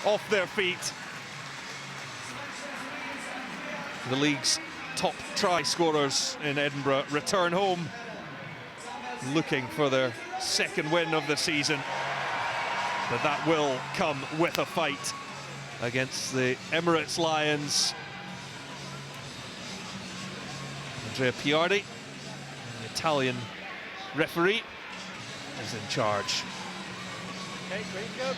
off their feet. The league's top try scorers in Edinburgh return home, looking for their second win of the season. But that will come with a fight against the Emirates Lions. Andrea Piardi, the Italian referee, is in charge. Okay, great, go.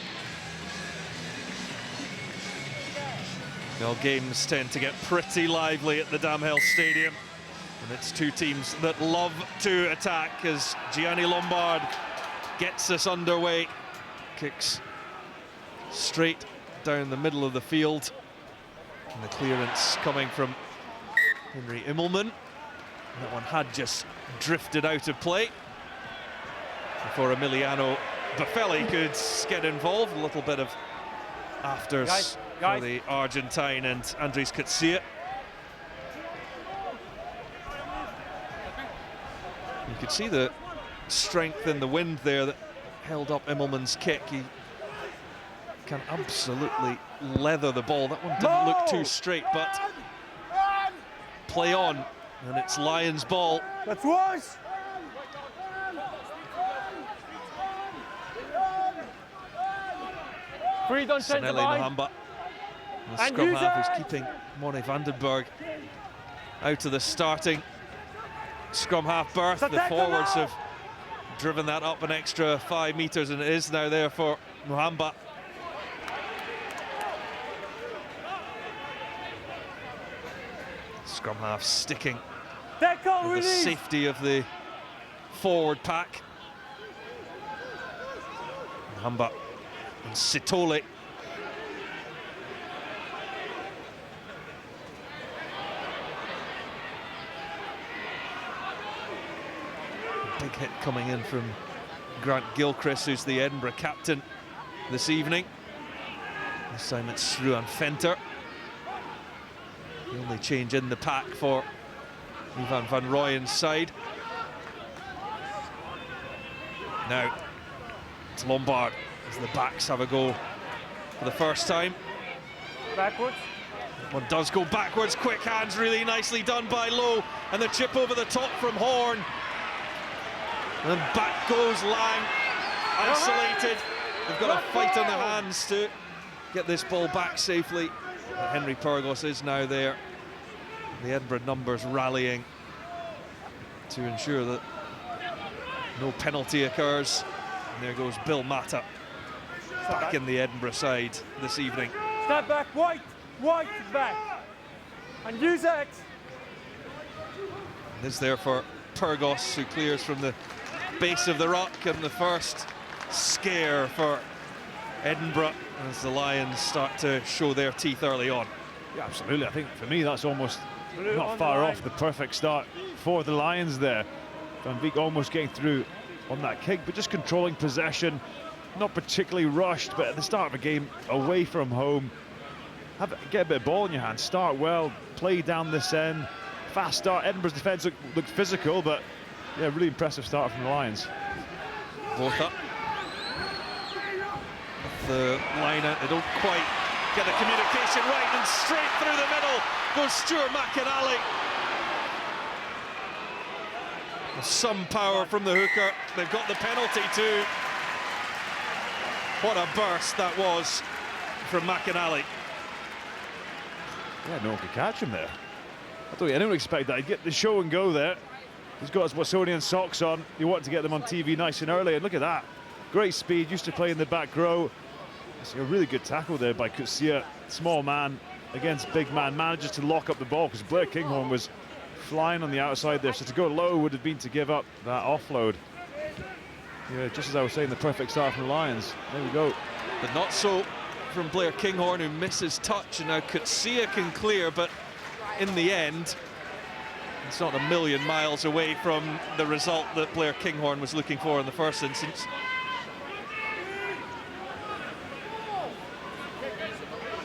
Well, games tend to get pretty lively at the Damhill Stadium, and it's two teams that love to attack as Gianni Lombard gets us underway. Kicks straight down the middle of the field, and the clearance coming from Henry Immelman. That one had just drifted out of play before Emiliano Buffelli could get involved. A little bit of afters for the Argentine and Andres Coetzee. You could see the strength in the wind there that held up Immelman's kick. He can absolutely leather the ball. That one didn't look too straight, but play on, and it's Lions ball. That's worse. Free, don't change the line. Mahamba, the scrum half, who's keeping Mone van den Berg out of the starting scrum half berth. The forwards have driven that up an extra 5 meters, and it is now there for Mahamba. Scrum half sticking with the safety of the forward pack. Mahamba and Sitole. Big hit coming in from Grant Gilchrist, who's the Edinburgh captain this evening. This time it's Ruan Venter. The only change in the pack for Ivan van Rooyen's side. Now it's Lombard as the backs have a go for the first time. Backwards. One does go backwards. Quick hands, really nicely done by Lowe, and the chip over the top from Horn. And then back goes Lang, isolated. They've got a fight on their hands to get this ball back safely. But Henry Pyrgos is now there. The Edinburgh numbers rallying to ensure that no penalty occurs. And there goes Bill Mata back in the Edinburgh side this evening. Step back, White back. And use X. This there for Pyrgos, who clears from the base of the ruck, and the first scare for Edinburgh as the Lions start to show their teeth early on. Yeah, absolutely. I think for me that's almost not far off the perfect start for the Lions there. Van Beek almost getting through on that kick, but just controlling possession, not particularly rushed, but at the start of a game away from home, get a bit of ball in your hands, start well, play down this end, fast start. Edinburgh's defence looked physical, but yeah, really impressive start from the Lions. Both up. The line out, they don't quite get the communication right, and straight through the middle goes Stuart McInally. Some power from the hooker. They've got the penalty too. What a burst that was from McInally. Yeah, no one could catch him there. I didn't expect that. He'd get the show and go there. He's got his Watsonian socks on. You want to get them on TV nice and early, and look at that. Great speed, used to play in the back row. It's a really good tackle there by Coetzee. Small man against big man, manages to lock up the ball because Blair Kinghorn was flying on the outside there. So to go low would have been to give up that offload. Yeah, just as I was saying, the perfect start from the Lions. There we go. But not so from Blair Kinghorn, who misses touch, and now Coetzee can clear, but in the end, it's not a million miles away from the result that Blair Kinghorn was looking for in the first instance.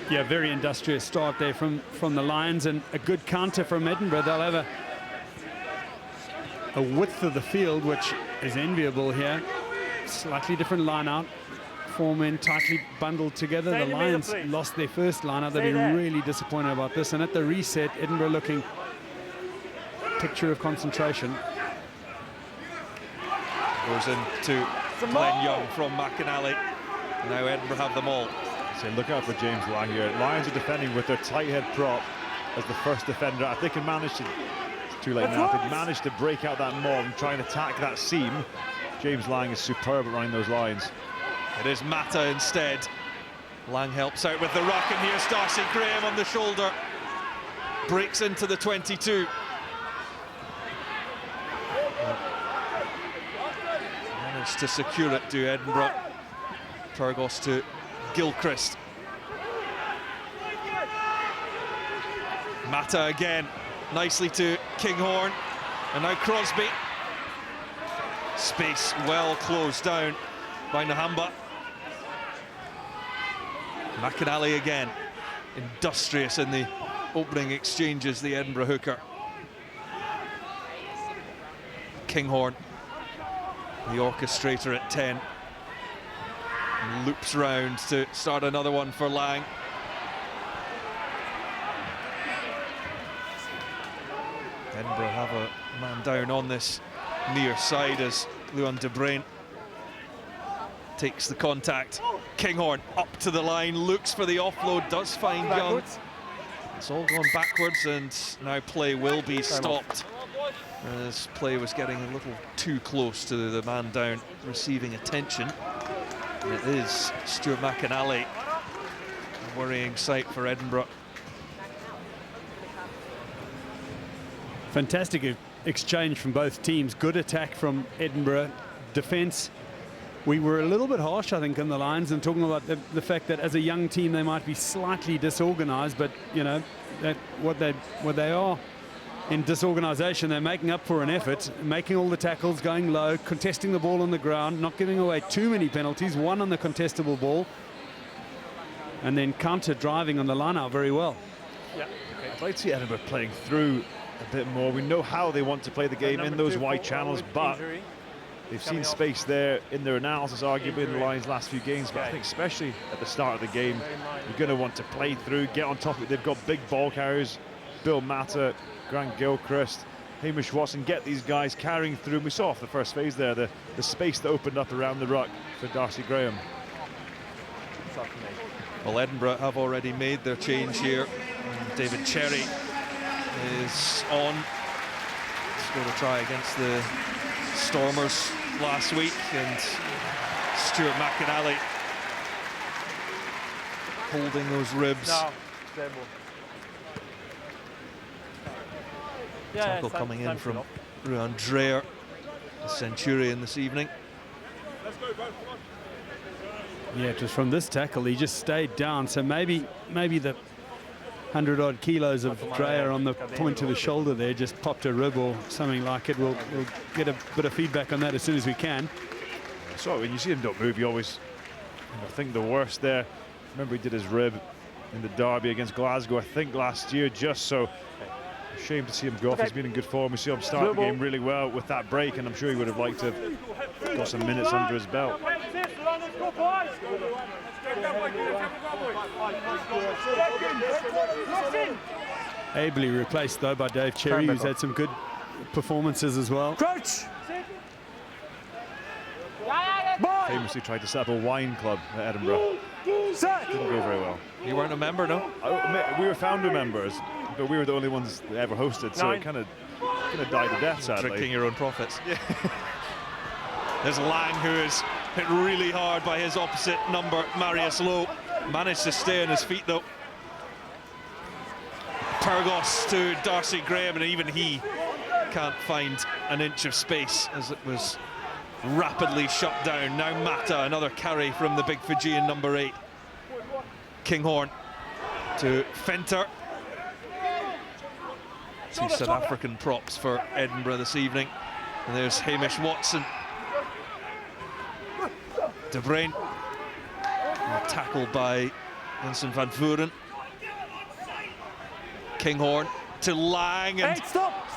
Yeah, very industrious start there from the Lions, and a good counter from Edinburgh. They'll have a width of the field, which is enviable here. Slightly different line out 4 men tightly bundled together. Stay The in the middle, Lions please. lost their first lineup. They've Stay been there. really disappointed about this. And at the reset, Edinburgh looking picture of concentration. Goes into Glenn Young from McInally. Now Edinburgh have them all. So look out for James Lang here. Lions are defending with their tight head prop as the first defender. If they can manage to, it's too late now, if they manage to break out that mob and try and attack that seam, James Lang is superb at running those lines. It is Mata instead. Lang helps out with the ruck, and here's Darcy Graham on the shoulder. Breaks into the 22. Managed to secure it to Edinburgh. Turgos to Gilchrist. Mata again, nicely to Kinghorn, and now Crosby. Space well closed down by Nahamba. McInally again, industrious in the opening exchanges, the Edinburgh hooker. Kinghorn, the orchestrator at 10. And loops round to start another one for Lang. Edinburgh have a man down on this near side as Luan de Bruin takes the contact. Kinghorn up to the line, looks for the offload, does find Young. It's all gone backwards, and now play will be stopped. As play was getting a little too close to the man down receiving attention. And it is Stuart McInally, a worrying sight for Edinburgh. Fantastic exchange from both teams. Good attack from Edinburgh. Defence, we were a little bit harsh, I think, on the Lions, and talking about the fact that as a young team they might be slightly disorganised, but you know that what they are in disorganisation, they're making up for an effort, making all the tackles, going low, contesting the ball on the ground, not giving away too many penalties, one on the contestable ball, and then counter driving on the line out very well. Yeah. I'd like to see Edinburgh playing through a bit more. We know how they want to play the game in those wide channels, but they've seen space there in their analysis, arguably in the Lions' last few games. But I think especially at the start of the game, you're going to want to play through, get on top of it. They've got big ball carriers, Bill Mata, Grant Gilchrist, Hamish Watson, get these guys carrying through. We saw off the first phase there, the space that opened up around the ruck for Darcy Graham. Well, Edinburgh have already made their change here. David Cherry is on. Scored a try against the Stormers last week, and Stuart McInally holding those ribs. Tackle coming in from Ruan Dreyer, the Centurion this evening. Yeah, it was from this tackle he just stayed down, so maybe the 100-odd kilos of Dreyer on the point of the shoulder there just popped a rib or something like it. We'll get a bit of feedback on that as soon as we can. So when you see him don't move, you always think the worst there. Remember he did his rib in the derby against Glasgow, I think last year, just so. Shame to see him go off. He's been in good form. We saw him start the game really well with that break, and I'm sure he would have liked to have got some minutes under his belt. Ably replaced though by Dave Cherry, who's had some good performances as well. Crouch! Famously tried to set up a wine club at Edinburgh. Didn't go very well. You weren't a member, no? We were founder members, but we were the only ones that ever hosted, so it kind of died a death, sadly. Drinking your own profits. Yeah. There's Lang, who is hit really hard by his opposite number, Marius Lowe. Managed to stay on his feet, though. Turgos to Darcy Graham, and even he can't find an inch of space as it was rapidly shut down. Now Mata, another carry from the big Fijian number 8. Kinghorn to Fenter. 2 South African props for Edinburgh this evening. And there's Hamish Watson. De Bruin. Tackled by Vincent van Vuren. Kinghorn to Lang, and Stop!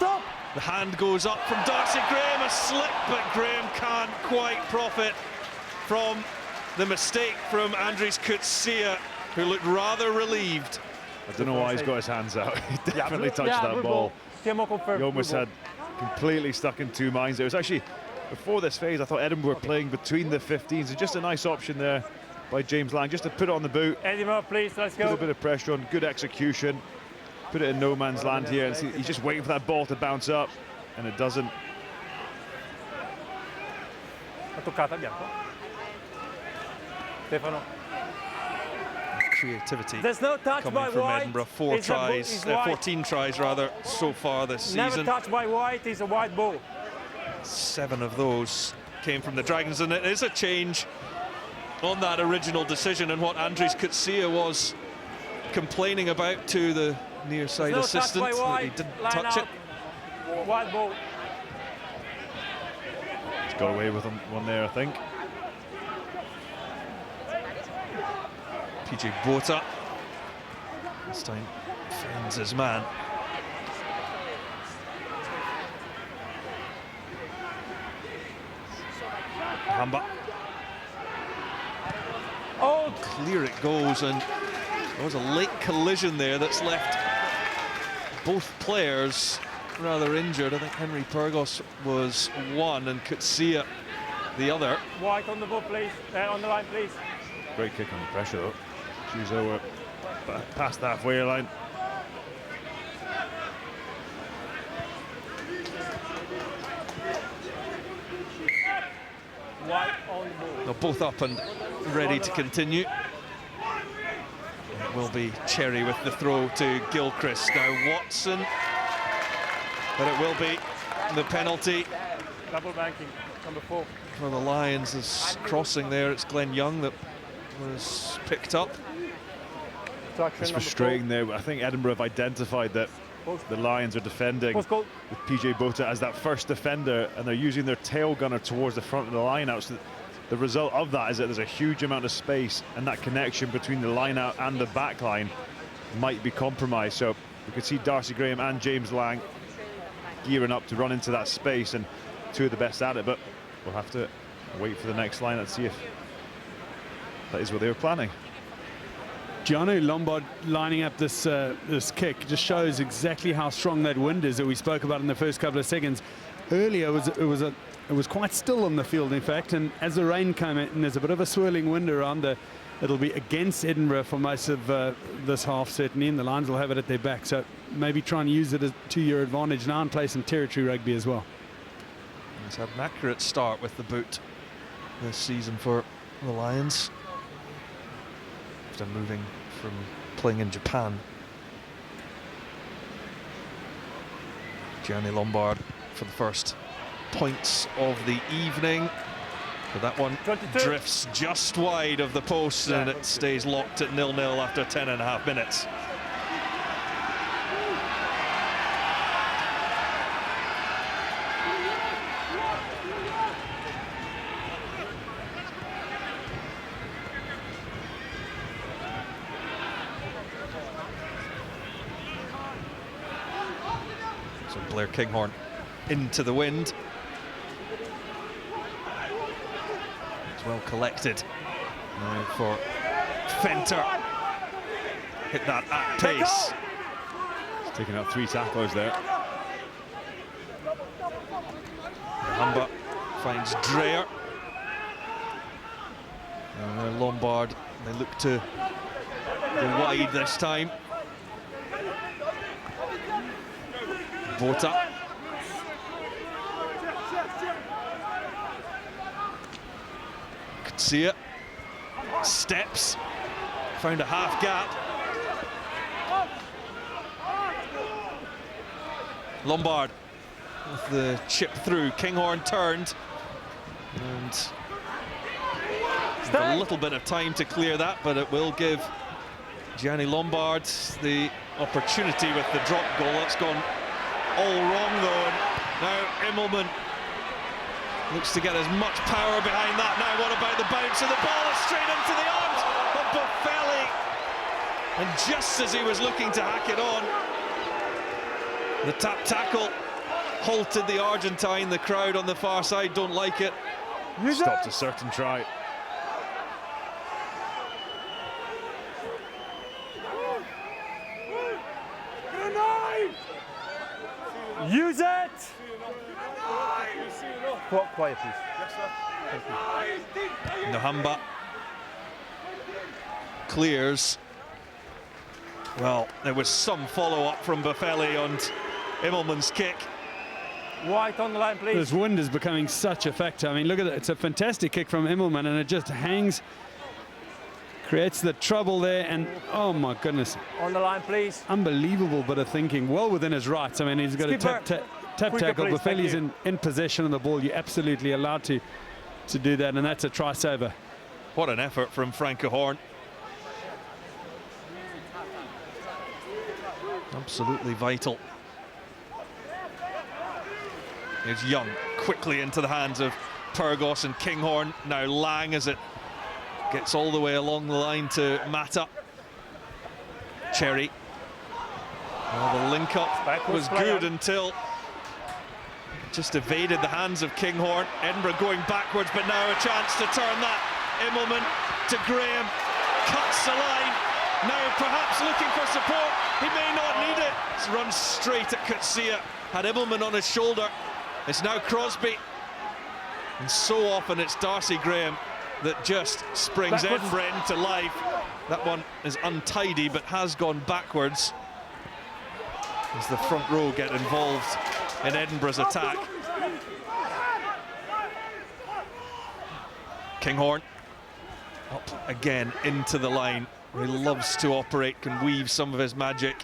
the hand goes up from Darcy Graham, a slip, but Graham can't quite profit from the mistake from Andries Coetzee, who looked rather relieved. I don't know why he's got his hands out. He definitely touched that ball. He almost had completely stuck in two minds. It was actually, before this phase, I thought Edinburgh were playing between the 15s. So just a nice option there by James Lang, just to put it on the boot. Edinburgh, please, let's go. Put a bit of pressure on, good execution. Put it in no man's land here. And see, he's just waiting for that ball to bounce up, and it doesn't. Stefano. Creativity There's no touch coming by from White. Edinburgh. 14 tries rather so far this Never season. touched by White, it's a white ball. 7 of those came from the Dragons, and it is a change on that original decision and what Andries Coetzee was complaining about to the near side No assistant, touch by White. that he didn't Line touch out. it. White ball. He's got away with one there, I think. PJ Bota this time finds his man. Hamba. Oh, Clear it goes, and there was a late collision there that's left both players rather injured. I think Henry Pyrgos was one and Coetzee the other. White on the ball, please. On the line, please. Great kick on the pressure, though. Chuzo were past the halfway line. White on the ball. They're both up and ready to continue. It will be Cherry with the throw to Gilchrist. Now Watson, but it will be the penalty Double banking, number 4. for the Lions. Is crossing there. It's Glenn Young that was picked up. It's frustrating there. I think Edinburgh have identified that the Lions are defending with PJ Bota as that first defender, and they're using their tail gunner towards the front of the line out. So the result of that is that there's a huge amount of space, and that connection between the line out and the back line might be compromised. So we could see Darcy Graham and James Lang gearing up to run into that space, and two of the best at it, but we'll have to wait for the next line and see if that is what they were planning. Gianni Lombard lining up this this kick just shows exactly how strong that wind is that we spoke about in the first couple of seconds. Earlier it was quite still on the field, in fact, and as the rain came in, there's a bit of a swirling wind around. It'll be against Edinburgh for most of this half, certainly, and the Lions will have it at their back. So maybe try and use it to your advantage now and play some territory rugby as well. He's had an accurate start with the boot this season for the Lions, after moving from playing in Japan. Gianni Lombard for the first points of the evening. But that one 22. drifts just wide of the post, and it stays locked at 0-0 after 10.5 minutes. So Blair Kinghorn into the wind. It's well collected. Now for Fenter. Hit that at pace. He's taking out 3 tacklers there. Hamba finds Dreyer. And Lombard, they look to go wide this time. Bota. Could see it. Steps. Found a half gap. Lombard with the chip through. Kinghorn turned. And a little bit of time to clear that, but it will give Gianni Lombard the opportunity with the drop goal. That's gone all wrong though, and now Immelman looks to get as much power behind that. Now what about the bounce, and the ball is straight into the arms of Boffelli, and just as he was looking to hack it on, the tap tackle halted the Argentine. The crowd on the far side don't like it. Stopped a certain try. quiet, please. Yes, sir. Nhamba clears. Well, there was some follow-up from Boffelli on Immelman's kick. White on the line, please. This wind is becoming such a factor. I mean, look at it. It's a fantastic kick from Immelman, and it just hangs, creates the trouble there, and oh my goodness. On the line, please. Unbelievable bit of thinking, well within his rights. I mean, he's got a tap tackle. Boffelli's in possession of the ball. You're absolutely allowed to do that, and that's a try saver. What an effort from Franco Horn. Absolutely vital. Here's Young quickly into the hands of Pyrgos and Kinghorn. Now Lang as it gets all the way along the line to Mata. Cherry. Well, the link up was good until just evaded the hands of Kinghorn. Edinburgh going backwards, but now a chance to turn that. Immelman to Graham, cuts the line. Now perhaps looking for support. He may not need it. It's run straight at Coetzee. Had Immelman on his shoulder. It's now Crosby. And so often it's Darcy Graham that just springs Backwards. Edinburgh into life. That one is untidy, but has gone backwards as the front row get involved in Edinburgh's attack. Kinghorn up again into the line. He loves to operate, can weave some of his magic.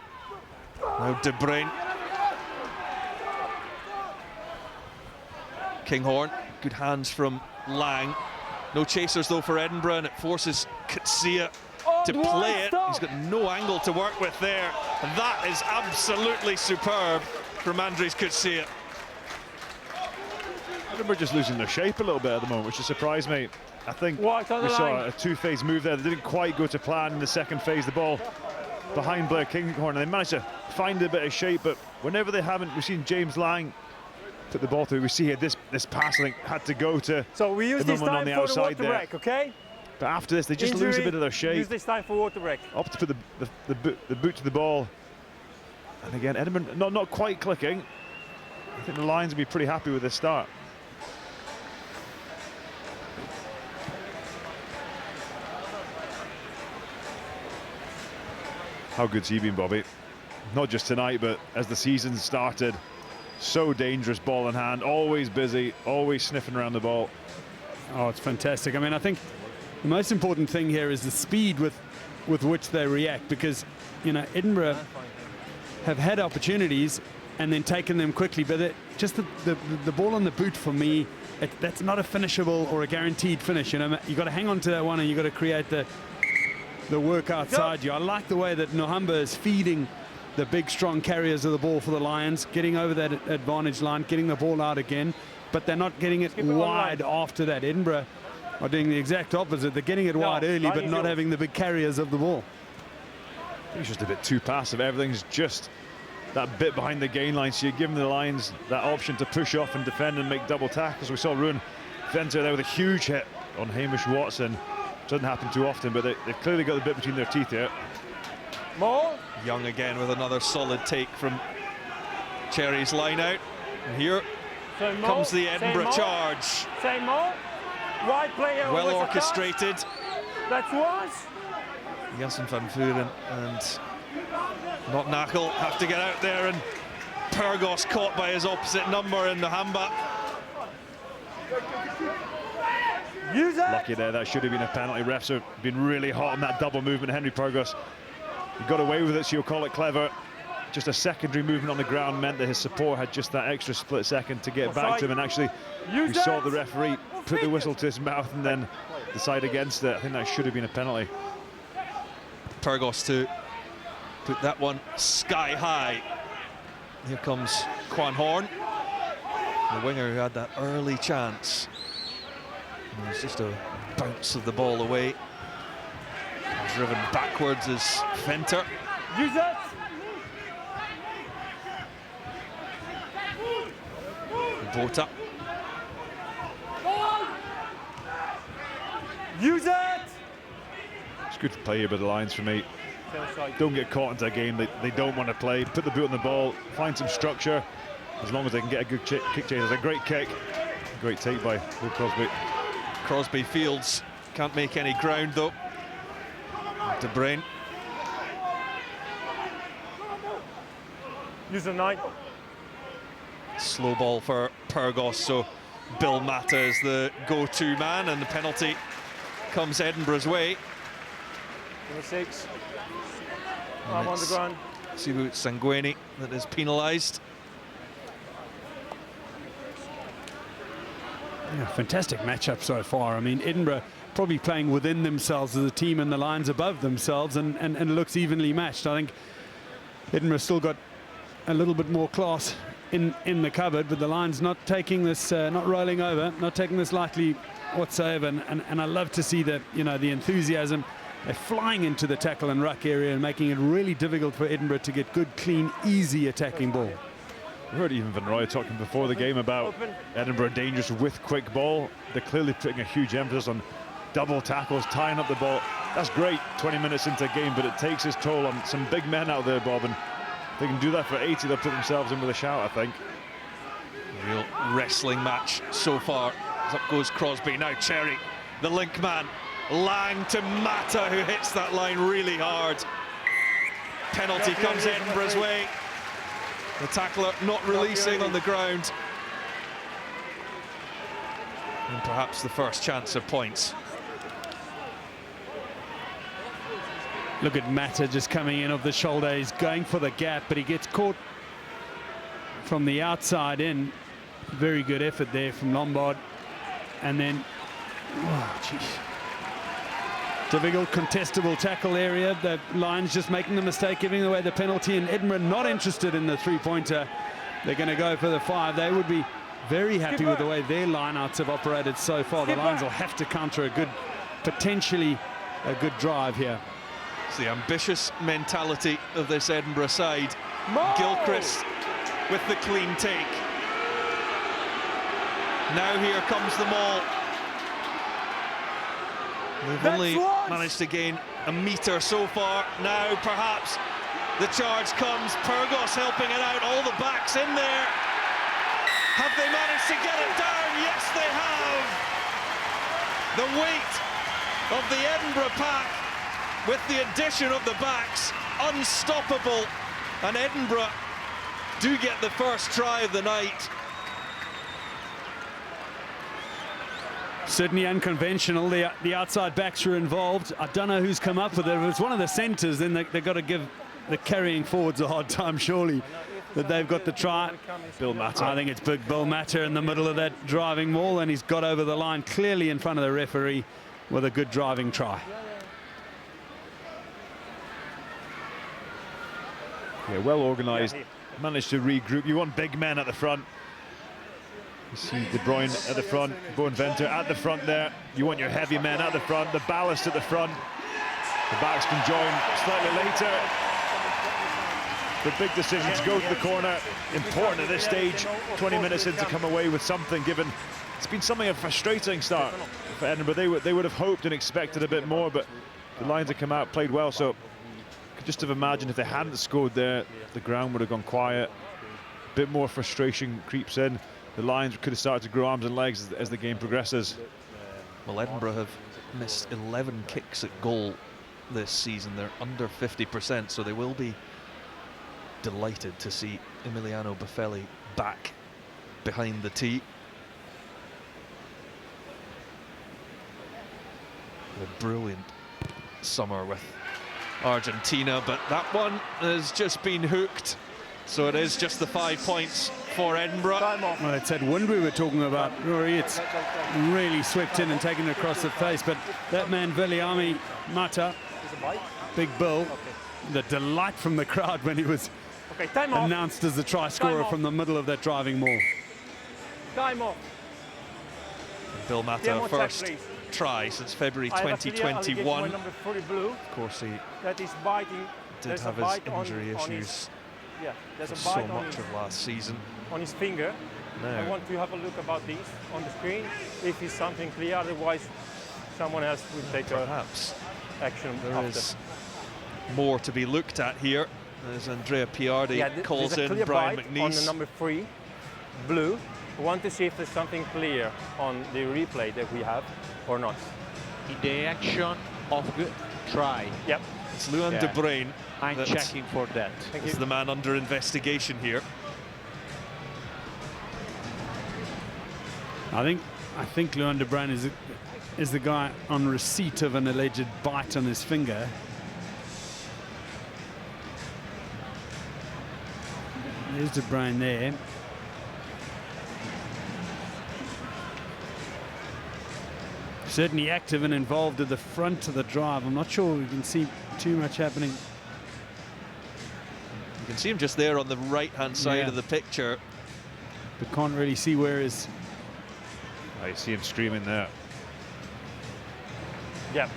Now De Bruyne. Kinghorn, good hands from Lang. No chasers though for Edinburgh, and it forces Coetzee to play it. He's got no angle to work with there. And that is absolutely superb from Andries Coetzee. Edinburgh just losing their shape a little bit at the moment, which has surprised me. I think White on the we saw line. a two-phase move there that didn't quite go to plan in the second phase. The ball behind Blair Kinghorn, and they managed to find a bit of shape, but whenever they haven't, we've seen James Lang put the ball through. We see here this pass, I think, had to go to So we use this Immelman time on the for the outside water there. break, okay? But after this, they just lose a bit of their shape. Use this time for water break. Opt to put the boot to the ball. And again, Edinburgh not quite clicking. I think the Lions will be pretty happy with this start. How good's he been, Bobby? Not just tonight, but as the season started. So dangerous, ball in hand, always busy, always sniffing around the ball. Oh, it's fantastic. I mean, I think the most important thing here is the speed with which they react, because, you know, Edinburgh have had opportunities and then taken them quickly, but just the ball on the boot, for me, that's not a finishable or a guaranteed finish. You know, you got to hang on to that one, and you got to create the work outside you. I like the way that Nhamba is feeding the big, strong carriers of the ball for the Lions, getting over that advantage line, getting the ball out again, but they're not getting it wide after that. Edinburgh are doing the exact opposite. They're getting it wide early, but not having the big carriers of the ball. I think it's just a bit too passive. Everything's just that bit behind the gain line, so you're giving the Lions that option to push off and defend and make double tackles. We saw Ruan Venter there with a huge hit on Hamish Watson. Doesn't happen too often, but they've clearly got the bit between their teeth here. More. Young again with another solid take from Cherry's line out. And here comes the Edinburgh charge. Say more. Wide player. Well orchestrated. That's was. Jassen van Vuren and not Nachel have to get out there, and Pyrgos caught by his opposite number in Nhamba. Use it. Lucky there, that should have been a penalty. Refs have been really hot on that double movement. Henry Pyrgos, he got away with it, so you'll call it clever. Just a secondary movement on the ground meant that his support had just that extra split second to get back to him, and actually we saw the referee put the whistle to his mouth and then decide against it. I think that should have been a penalty. Pyrgos to put that one sky high. Here comes Quan Horn, the winger who had that early chance. And it was just a bounce of the ball away. Driven backwards is Venter. Use it. Bota. Use it. It's good to play here by the Lions for me. Don't get caught into a game they don't want to play. Put the boot on the ball, find some structure. As long as they can get a good kick chase. It's a great kick. Great take by Will Crosby. Crosby fields, can't make any ground though. De Bruyne. User 9. Slow ball for Pyrgos, so Bill Mata is the go-to man, and the penalty comes Edinburgh's way. Number 6. And Arm on the it's ground. Sibu Sanguini that is penalised. Yeah, fantastic matchup so far. I mean, Edinburgh probably playing within themselves as a team, and the Lions above themselves, and looks evenly matched. I think Edinburgh still got a little bit more class in the cupboard, but the Lions not taking this, not rolling over, not taking this lightly whatsoever. And I love to see the, you know, the enthusiasm. They're flying into the tackle and ruck area and making it really difficult for Edinburgh to get good, clean, easy attacking ball. We heard even Van Roy talking before the game about Edinburgh dangerous with quick ball. They're clearly putting a huge emphasis on double tackles, tying up the ball. That's great 20 minutes into a game, but it takes its toll on some big men out there, Bob. And if they can do that for 80, they'll put themselves in with a shout, I think. Real wrestling match so far. Up goes Crosby, now Cherry, the link man. Lang to Mata, who hits that line really hard. Penalty comes Edinburgh's way. The tackler not releasing on the ground. And perhaps the first chance of points. Look at Mata just coming in off the shoulder. He's going for the gap, but he gets caught from the outside in. Very good effort there from Lombard. And then, oh, jeez. Difficult, contestable tackle area. The Lions just making the mistake, giving away the penalty, and Edinburgh not interested in the three-pointer. They're going to go for the 5. They would be very happy with the way their lineouts have operated so far. The Lions will have to counter a good, potentially a good drive here. It's the ambitious mentality of this Edinburgh side. Gilchrist with the clean take. Now here comes the maul. They've only managed to gain a metre so far. Now perhaps the charge comes. Pyrgos helping it out. All the backs in there. Have they managed to get it down? Yes, they have. The weight of the Edinburgh pack with the addition of the backs, unstoppable. And Edinburgh do get the first try of the night. Certainly unconventional. The outside backs are involved. I don't know who's come up with it. If it's one of the centres, then they've got to give the carrying forwards a hard time, surely, that they've got the try. Bill Mata. I think it's big Bill Mata in the middle of that driving maul, and he's got over the line clearly in front of the referee with a good driving try. Yeah, well organised. Managed to regroup. You want big men at the front. You see De Bruyne at the front, Boenventer at the front there. You want your heavy men at the front, the ballast at the front. The backs can join slightly later. The big decisions go to the corner. Important at this stage, 20 minutes in, to come away with something, given it's been something of a frustrating start for Edinburgh. They would have hoped and expected a bit more, but the Lions have come out, played well, so could just have imagined if they hadn't scored there, the ground would have gone quiet. A bit more frustration creeps in. The Lions could have started to grow arms and legs as the game progresses. Well, Edinburgh have missed 11 kicks at goal this season. They're under 50%, so they will be delighted to see Emiliano Buffelli back behind the tee. A brilliant summer with Argentina, but that one has just been hooked. So it is just the 5 points for Edinburgh. Well, it's that wind we were talking about, Rory. It's really swept in and taken across the face, but that man, Viliami Mata, Big Bill, the delight from the crowd when he was announced as the try scorer from the middle of that driving maul. Time off. Bill Mata, first try since February 2021. Number 40 blue. Of course, he that is biting. did have his injury issues there's a so bite much of last season. on his finger. No. I want to have a look about this on the screen. If it's something clear, otherwise someone else will take Perhaps action there after. is more to be looked at here as Andrea Piardi calls there's a in clear Brian bite McNeese. on the number 3 blue. We want to see if there's something clear on the replay that we have or not. In the action of good try. Yep. It's Luan Yeah. de Bruin. I'm that checking for that. Thank is you. the man under investigation here. I think Luan de Bruin is the guy on receipt of an alleged bite on his finger. There's de Bruin there. Certainly active and involved at the front of the drive. I'm not sure we can see too much happening. You can see him just there on the right-hand side Yeah. of the picture. But can't really see where his... I see him streaming there. Yep.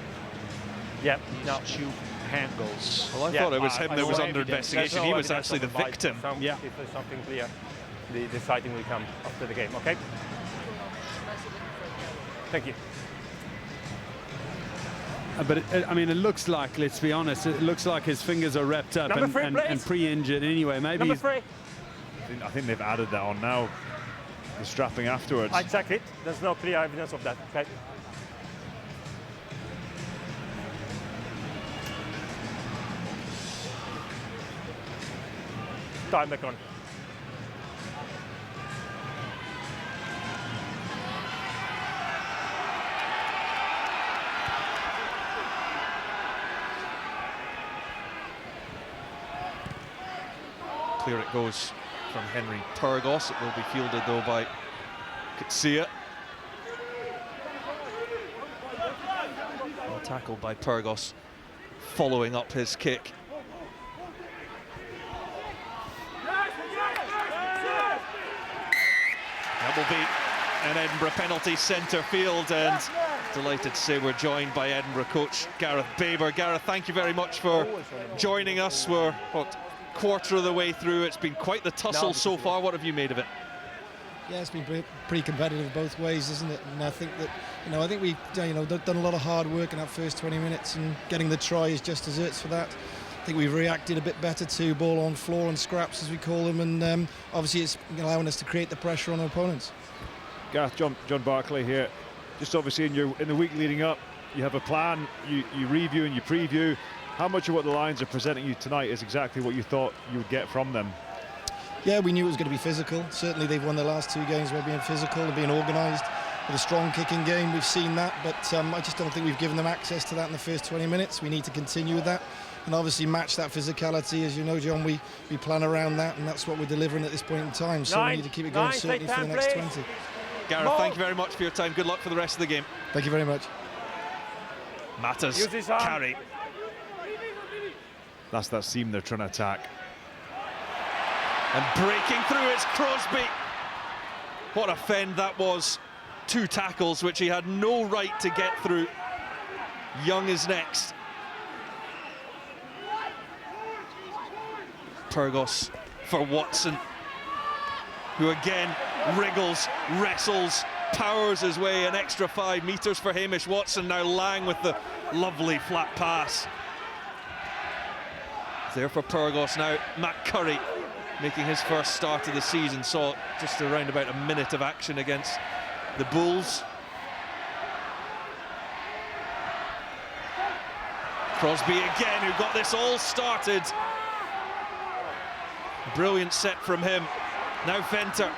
Yep. These No. two angles. Well, I Yeah, thought it was him I that was know under evidence. investigation. There's He no was evidence actually the of a bite, victim. but Yeah. If there's something clear, the sighting will come after the game. Okay. Thank you. But I mean, it looks like, let's be honest, it looks like his fingers are wrapped up Number three, and please. pre-injured anyway. Maybe Number he's, 3. I think they've added that on now. The strapping afterwards. I checked it. There's no clear evidence of that. Okay. Time back on. Clear it goes from Henry Pyrgos. It will be fielded though by Kutsia. Well tackled by Pyrgos, following up his kick. That will be an Edinburgh penalty centre field, and delighted to say we're joined by Edinburgh coach Gareth Baber. Gareth, thank you very much for joining us. We're what, quarter of the way through. It's been quite the tussle so far. What have you made of it? Yeah, it's been pretty competitive both ways, isn't it? And I think that, I think we've done a lot of hard work in that first 20 minutes, and getting the try is just desserts for that. I think we've reacted a bit better to ball on floor and scraps, as we call them, and obviously it's allowing us to create the pressure on our opponents. Gareth, John Barclay here. Just obviously in the week leading up, you have a plan, you review and you preview. How much of what the Lions are presenting you tonight is exactly what you thought you would get from them? Yeah, we knew it was going to be physical. Certainly they've won their last 2 games by being physical and being organised. With a strong kicking game, we've seen that, but I just don't think we've given them access to that in the first 20 minutes. We need to continue with that and obviously match that physicality. As you know, John, we plan around that, and that's what we're delivering at this point in time. So we need to keep it going, certainly for the next 20. Gareth, thank you very much for your time. Good luck for the rest of the game. Thank you very much. Matters Use his arm. carry. That's that seam they're trying to attack. And breaking through, it's Crosby. What a fend that was. 2 tackles, which he had no right to get through. Young is next. Pyrgos for Watson, who again wriggles, wrestles, powers his way an extra 5 metres for Hamish Watson. Now Lang with the lovely flat pass. There for Pyrgos now. Matt Curry making his first start of the season, saw just around about a minute of action against the Bulls. Crosby again, who got this all started. Brilliant set from him. Now Fenter.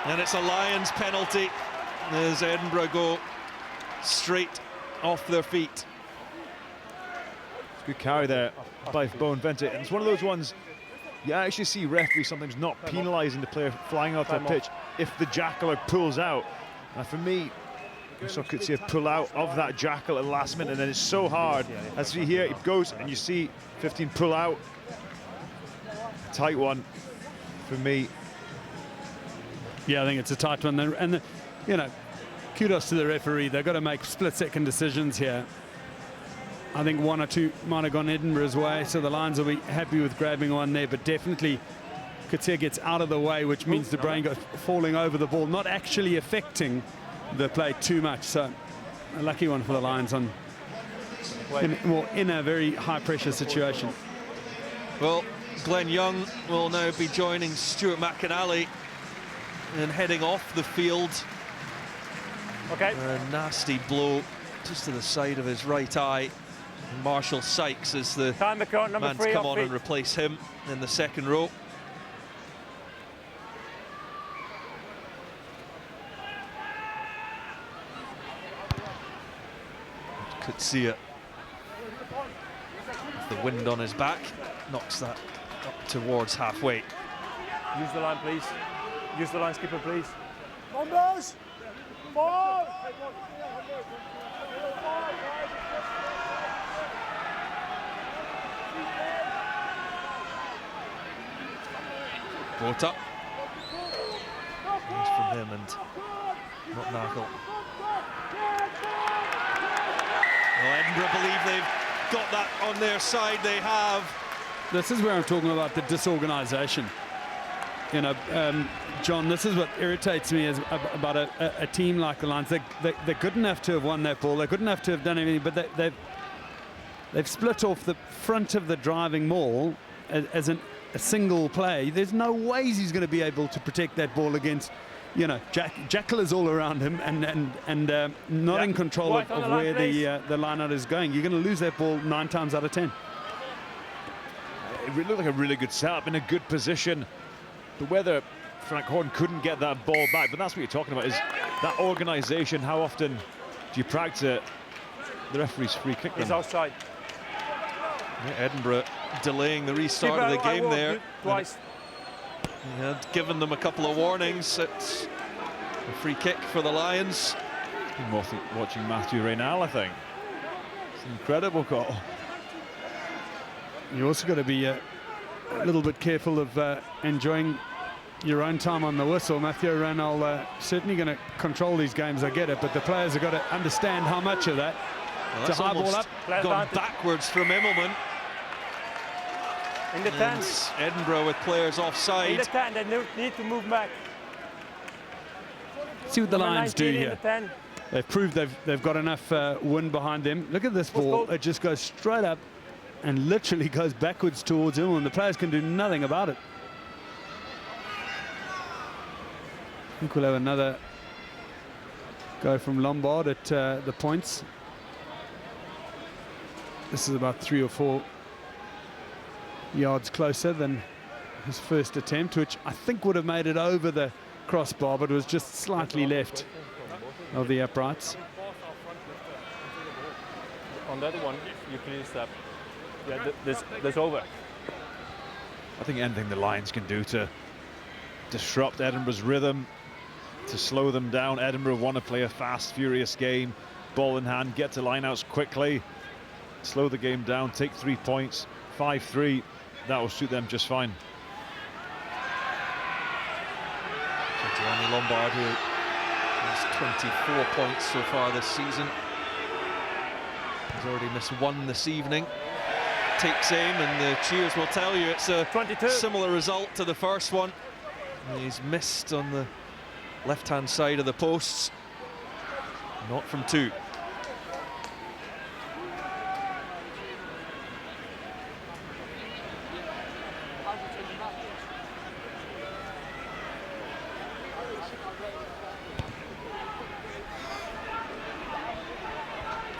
And it's a Lions penalty as Edinburgh go straight off their feet. Good carry there by Bowen Venter. And it's one of those ones you actually see referees sometimes not penalising the player flying off the pitch if the jackal pulls out. And for me, I saw Kutsia pull out of that jackal at the last minute, and then it's so hard. As you hear, it goes and you see 15 pull out. Tight one for me. Yeah, I think it's a tight one. And kudos to the referee. They've got to make split-second decisions here. I think 1 or 2 might have gone Edinburgh's way, so the Lions will be happy with grabbing one there, but definitely Kutsia gets out of the way, which means the brain goes falling over the ball, not actually affecting the play too much. So a lucky one for the Lions in a very high-pressure situation. Well, Glenn Young will now be joining Stuart McAnally and heading off the field. Okay. A nasty blow just to the side of his right eye. Marshall Sykes is the Time account number man to 3 come off on feet. and replace him in the second row. Could see it. The wind on his back knocks that up towards halfway. Use the line, please. Use the line, skipper, please. Brought up. Nice from him and not Knuckle. Well, Edinburgh believe they've got that on their side. They have. This is where I'm talking about the disorganisation. You know, John, this is what irritates me is about a team like the Lions. They're good enough to have won that ball. They're good enough to have done everything, but they've split off the front of the driving maul as a single play. There's no ways he's going to be able to protect that ball against, you know, Jackal is all around him and not in control of where the line-out is going. You're going to lose that ball 9 times out of 10. It looked like a really good setup in a good position. But whether Frank Horn couldn't get that ball back, but that's what you're talking about, is that organisation. How often do you practice it? The referee's free kick. He's outside. Yeah, Edinburgh delaying the restart of the game there. Twice. He had given them a couple of warnings. It's a free kick for the Lions. I'm watching Matthew Reynal, I think. It's an incredible call. You also got to be a little bit careful of enjoying your own time on the whistle. Matthew Reynal certainly going to control these games, I get it, but the players have got to understand how much of that. Well, to high ball up. Gone backwards from Immelman. In the 10. Edinburgh with players offside. In the 10, they need to move back. See what the Number Lions do 19 in here. the 10. They've proved they've got enough wind behind them. Look at this ball. It just goes straight up and literally goes backwards towards him, and the players can do nothing about it. I think we'll have another go from Lombard at the points. This is about 3 or 4 yards closer than his first attempt, which I think would have made it over the crossbar, but was just slightly left of the uprights. On that one, you clean step. Yeah, that's over. I think anything the Lions can do to disrupt Edinburgh's rhythm, to slow them down. Edinburgh want to play a fast, furious game, ball in hand, get to lineouts quickly, slow the game down, take 3 points, 5-3. That will suit them just fine. So Gianni Lombard, who has 24 points so far this season, has already missed 1 this evening. Takes aim, and the cheers will tell you it's a 22. Similar result to the first one. And he's missed on the left-hand side of the posts. Not from 2.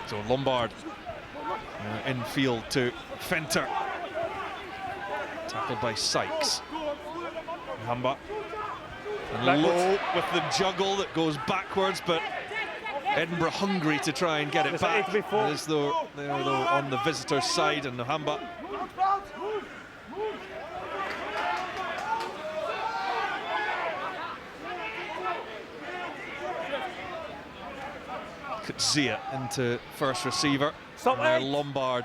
So Lombard infield to Fenter. Tackled by Sykes. Hamba. And low with the juggle that goes backwards, but Edinburgh hungry to try and get it back. As though they're on the visitor's side, and Hamba. Zia into first receiver. Now Lombard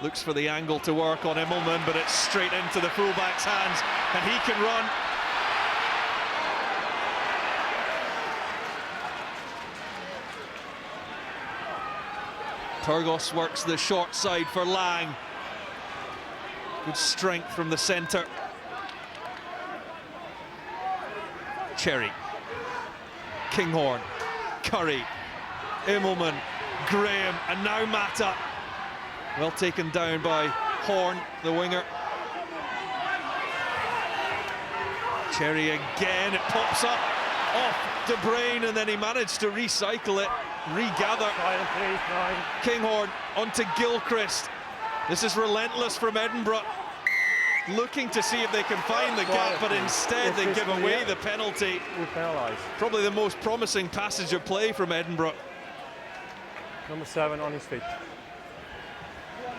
looks for the angle to work on Immelman, but it's straight into the fullback's hands, and he can run. Turgos works the short side for Lang. Good strength from the centre. Cherry, Kinghorn, Curry, Immelman, Graham, and now Mata. Well taken down by Horn, the winger. Cherry again, it pops up. off De Bruyne, and then he managed to recycle it, regather. Silent, please, 9. Kinghorn onto Gilchrist. This is relentless from Edinburgh, looking to see if they can find the gap, but instead they give away the penalty. We penalise. Probably the most promising passage of play from Edinburgh. Number 7 on his feet.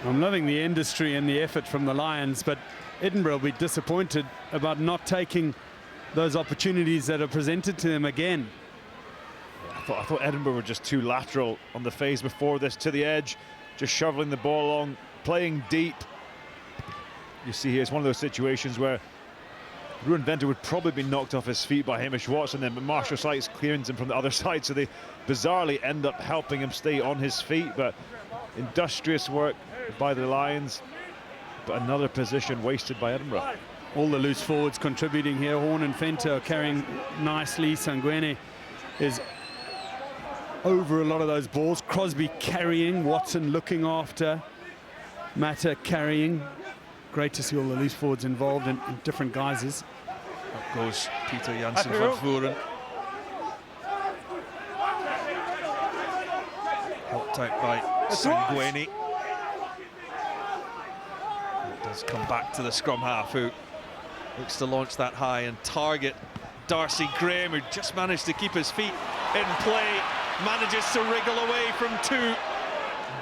I'm loving the industry and the effort from the Lions, but Edinburgh will be disappointed about not taking those opportunities that are presented to them again. I thought Edinburgh were just too lateral on the phase before this, to the edge, just shoveling the ball along, playing deep. You see here, it's one of those situations where Ruan Venter would probably be knocked off his feet by Hamish Watson then, but Marshall Sykes clearance him from the other side, so they bizarrely end up helping him stay on his feet. But industrious work by the Lions, but another position wasted by Edinburgh. All the loose forwards contributing here. Horn and Fenter are carrying nicely. Sangwene is over a lot of those balls. Crosby carrying, Watson looking after, Mata carrying. Great to see all the loose forwards involved in different guises. Up goes Peter Janssen van Vuren. Helped out by Sangwene. It does come back to the scrum half, who looks to launch that high and target Darcy Graham, who just managed to keep his feet in play, manages to wriggle away from 2,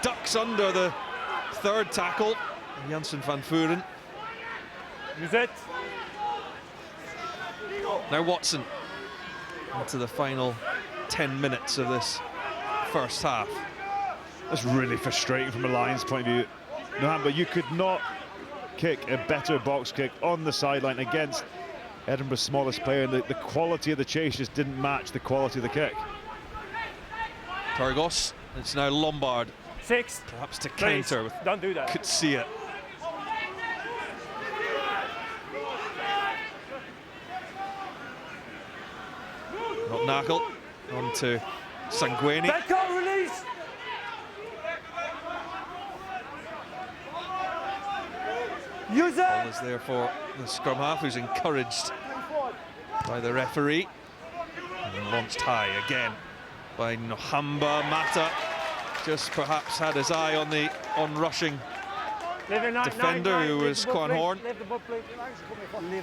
ducks under the 3rd tackle. Janssen van Vuren. Use it. Now Watson into the final 10 minutes of this first half. That's really frustrating from a Lions point of view. No, but you could not kick a better box kick on the sideline against Edinburgh's smallest player, and the quality of the chase just didn't match the quality of the kick. Turgos, it's now Lombard. 6. Perhaps to Please, counter with don't do that. could see it. Not Knuckle, on to Sangwene. Back on, release. Use Ball it. is there for the scrum half, who's encouraged by the referee. And then launched high again by Nohamba. Mata just perhaps had his eye on the onrushing defender, who was Quan Horn.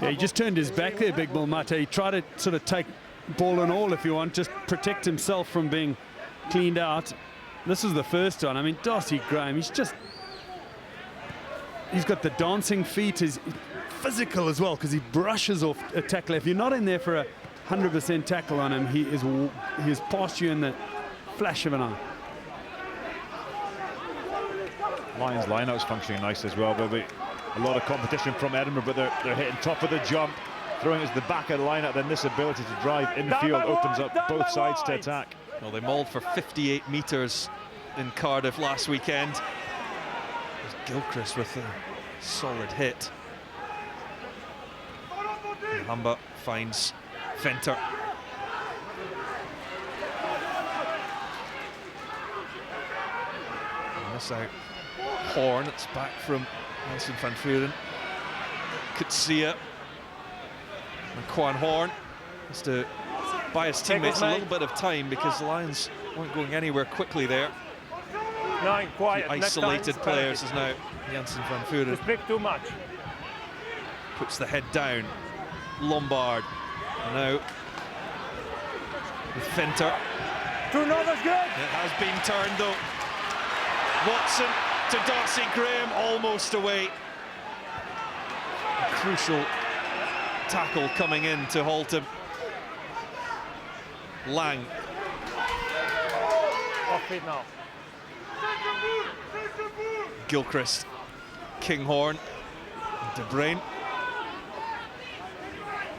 Yeah, he just turned his back there, Big Bull Mate. He tried to sort of take ball and all, if you want, just protect himself from being cleaned out. This was the first one. I mean, Darcy Graham, he's got the dancing feet, he's physical as well, because he brushes off a tackle. If you're not in there for a 100% tackle on him, he is past you in the flash of an eye. Lions lineout's functioning nice as well, but a lot of competition from Edinburgh, but they're hitting top of the jump, throwing it to the back of the lineout. Then this ability to drive infield opens up both sides to attack. Well, they mauled for 58 metres in Cardiff last weekend. There's Gilchrist with a solid hit. Hamba finds Venter. And this out. Horn, it's back from Janssen van Vuren. Could see it. And Quan Horn has to buy his teammates a little bit of time, because the Lions weren't going anywhere quickly there. 9, quiet. The isolated players is now Janssen van Vuren. Speak too much. Puts the head down. Lombard. Now with Venter. Turnover's good. It has been turned though. Watson to Darcy Graham, almost away. A crucial tackle coming in to halt him. Lang. Off it now. Gilchrist. Kinghorn. De Bruyne.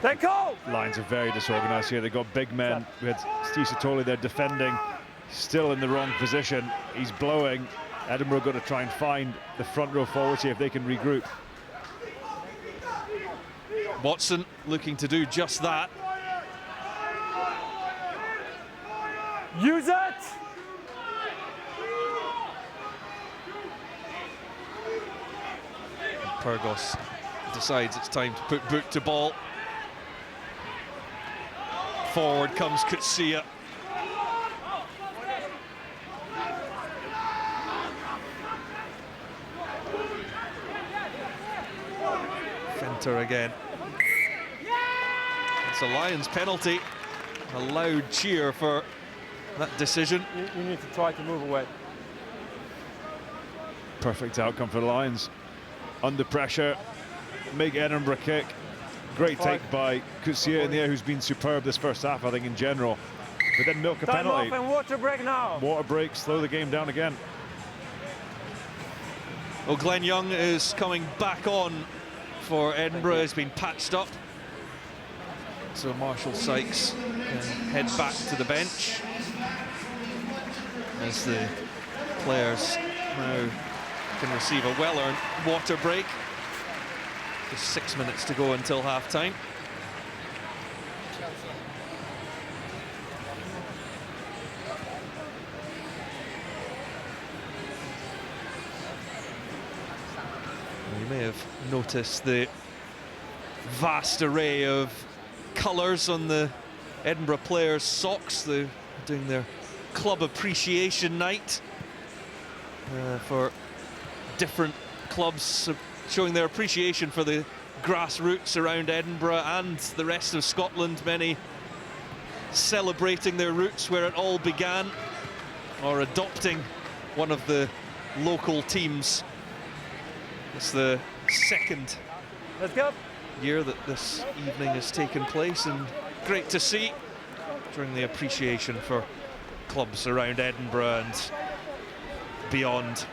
Let go. Lions are very disorganised here. They've got big men. We had Steve Satoli there defending, still in the wrong position. He's blowing. Edinburgh got to try and find the front row forwards here if they can regroup. Watson looking to do just that. Use it. Pyrgos decides it's time to put boot to ball. Forward comes Kutsia. Finter again. It's a Lions penalty. A loud cheer for that decision. You need to try to move away. Perfect outcome for the Lions. Under pressure, make Edinburgh kick. Great take by Kutsia in the air, who's been superb this first half, I think, in general. But then milk a Time penalty. off and water break now. Water break, slow the game down again. Well, Glenn Young is coming back on for Edinburgh. Has been patched up. So Marshall Sykes can head back to the bench as the players now can receive a well-earned water break. Just 6 minutes to go until half-time. You may have noticed the vast array of colours on the Edinburgh players' socks. They're doing their club appreciation night for different clubs, showing their appreciation for the grassroots around Edinburgh and the rest of Scotland. Many celebrating their roots where it all began, or adopting one of the local teams. It's the second Let's go. year that this evening has taken place, and great to see during the appreciation for clubs around Edinburgh and beyond.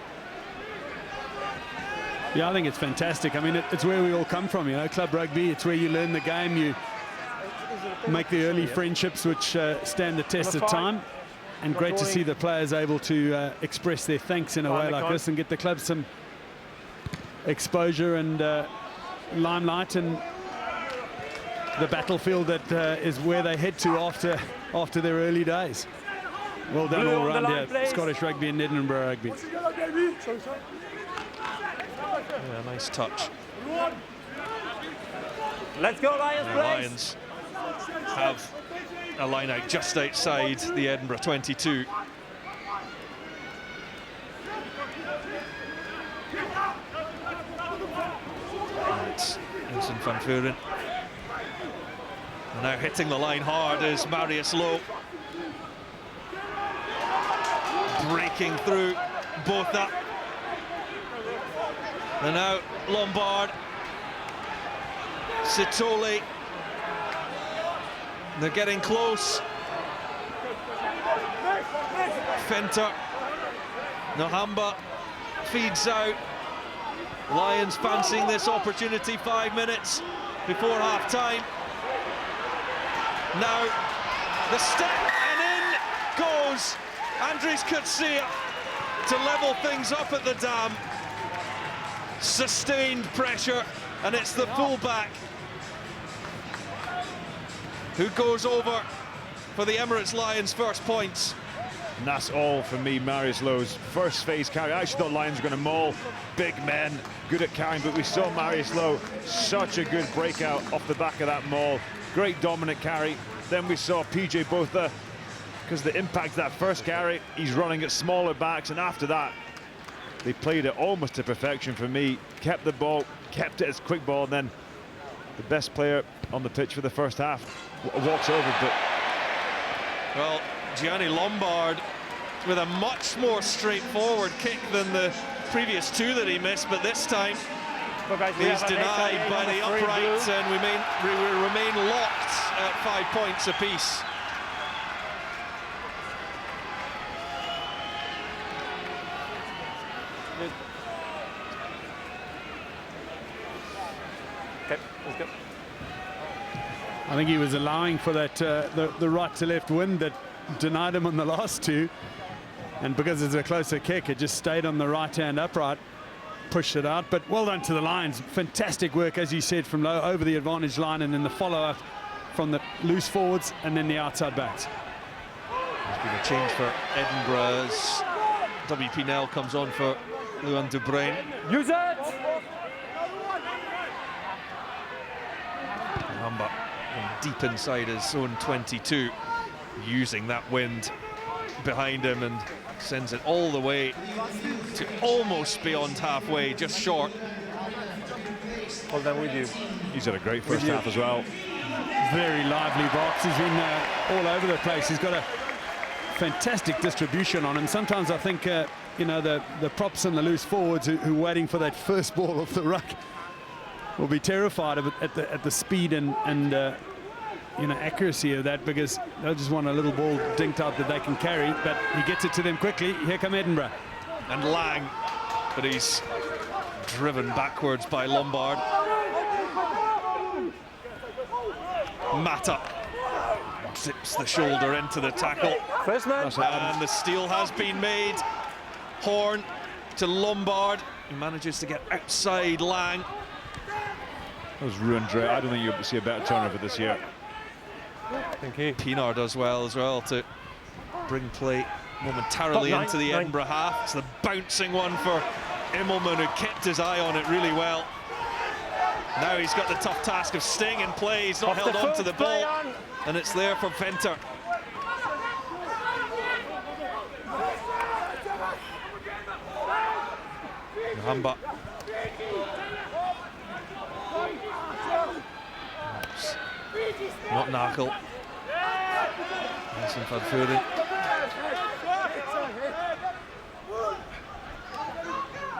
Yeah, I think it's fantastic. I mean, it's where we all come from, you know, club rugby. It's where you learn the game, you make the early friendships which stand the test of time. And great to see the players able to express their thanks in a way like this and get the club some exposure and limelight, and the battlefield that is where they head to after their early days. Well done all around here, Scottish rugby and Edinburgh rugby. Yeah, nice touch. Let's go, Lions, The please. Lions have a line out just outside the Edinburgh 22. It's Vincent van Vuren. And now hitting the line hard is Marius Lowe. Breaking through both up. And now Lombard. Sitole. They're getting close. Finter. Nohamba feeds out. Lions fancying this opportunity 5 minutes before half-time. Now the step, and in goes Andries Kutsia to level things up at the dam. Sustained pressure, and it's the fullback who goes over for the Emirates Lions' first points. And that's all for me, Marius Lowe's first phase carry. I actually thought Lions were going to maul big men, good at carrying, but we saw Marius Lowe, such a good breakout off the back of that maul. Great dominant carry. Then we saw PJ Botha, because the impact of that first carry, he's running at smaller backs, and after that, they played it almost to perfection for me. Kept the ball, kept it as quick ball, and then the best player on the pitch for the first half walks over. But well, Gianni Lombard with a much more straightforward kick than the previous two that he missed, but this time he's denied by the uprights, and we remain locked at 5 points apiece. Okay, let's go. I think he was allowing for that the right to left wind that denied him on the last two, and because it's a closer kick, it just stayed on the right hand upright, pushed it out. But well done to the Lions. Fantastic work, as you said, from low over the advantage line, and then the follow-up from the loose forwards and then the outside backs. There's been a change for Edinburgh as WP Nell comes on for Luan Dubrain. Use it! Hamba deep inside his own 22, using that wind behind him, and sends it all the way to almost beyond halfway, just short. Hold them with you. He's had a great first half as well. Very lively box. He's been all over the place. He's got a fantastic distribution on him. Sometimes I think, you know, the props and the loose forwards who are waiting for that first ball off the ruck will be terrified of it at the speed and you know, accuracy of that, because they'll just want a little ball dinked out that they can carry, but he gets it to them quickly. Here come Edinburgh. And Lang, but he's driven backwards by Lombard. Mata zips the shoulder into the tackle. First man. And the steal has been made. Horn to Lombard. He manages to get outside Lang. That was ruined. I don't think you'll see a better turnover this year. Thank you. Pinar does well as well to bring play momentarily into the Edinburgh half. It's the bouncing one for Immelman, who kept his eye on it really well. Now he's got the tough task of staying in play. He's not held on to the ball, and it's there for Venter. Hamba. Not Knuckle. Nice and Van Vuren.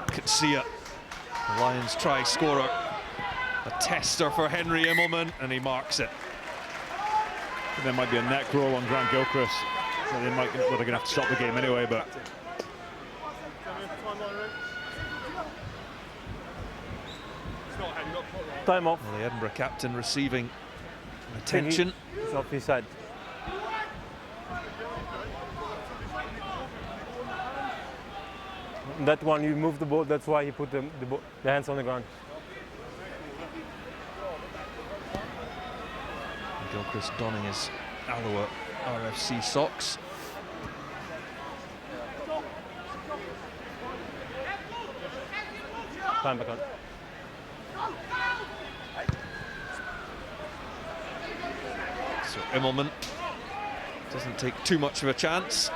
Kutsia, the Lions try scorer. A tester for Henry Immelman, and he marks it. There might be a neck roll on Grant Gilchrist. So they're going to have to stop the game anyway, but Time off. Well, the Edinburgh captain receiving attention. It's off his side. That one, you moved the ball, that's why he put the hands on the ground. Gilchrist donning his Alloa RFC socks. Time back on. So Immelman doesn't take too much of a chance.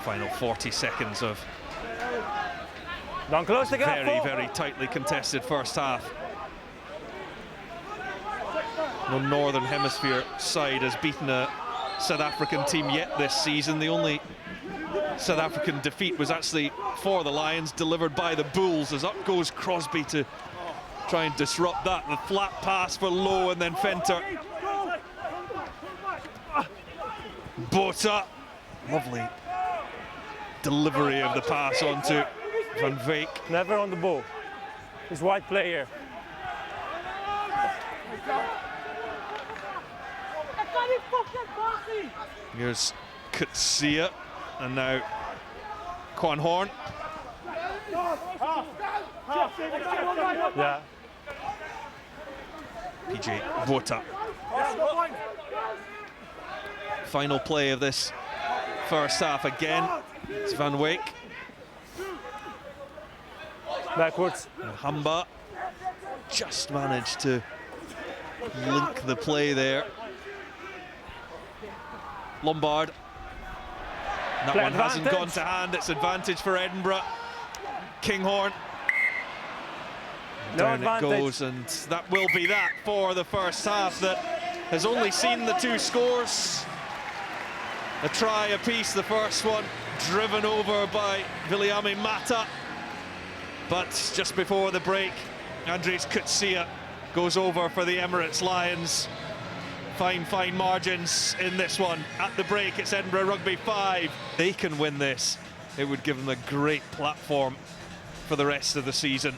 Final 40 seconds of Down close to very, very tightly contested first half. No Northern Hemisphere side has beaten a South African team yet this season. The only South African defeat was actually for the Lions, delivered by the Bulls, as up goes Crosby to try and disrupt that. The flat pass for Lowe, and then Venter. Botha, lovely delivery of the pass onto Van Veek. Never on the ball. He's wide player. Here's Kutsia, and now Quan Horn. Yeah. PJ Botha. Final play of this first half again. It's Van Wyk. Backwards. Hamba just managed to link the play there. Lombard. That one hasn't gone to hand. It's advantage for Edinburgh. Kinghorn. Down it goes, and that will be that for the first half that has only seen the two scores. A try apiece, the first one driven over by Viliame Mata. But just before the break, Andres Kutsia goes over for the Emirates Lions. Fine margins in this one. At the break, it's Edinburgh Rugby 5. They can win this. It would give them a great platform for the rest of the season.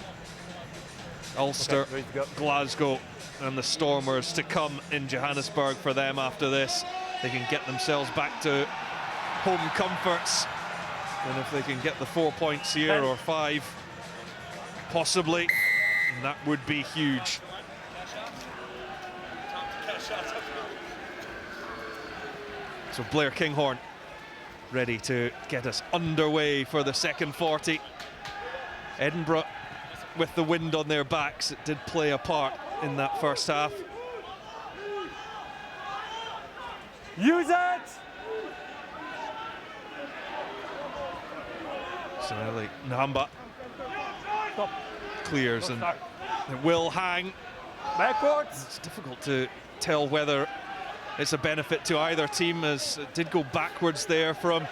Ulster, Glasgow, and the Stormers to come in Johannesburg for them after this. They can get themselves back to home comforts. And if they can get the 4 points here, or 5, possibly, that would be huge. So Blair Kinghorn ready to get us underway for the second 40. Edinburgh, with the wind on their backs, it did play a part in that first half. Use it! So early, Nhamba Stop. clears and it will hang. Backwards. It's difficult to tell whether it's a benefit to either team, as it did go backwards there from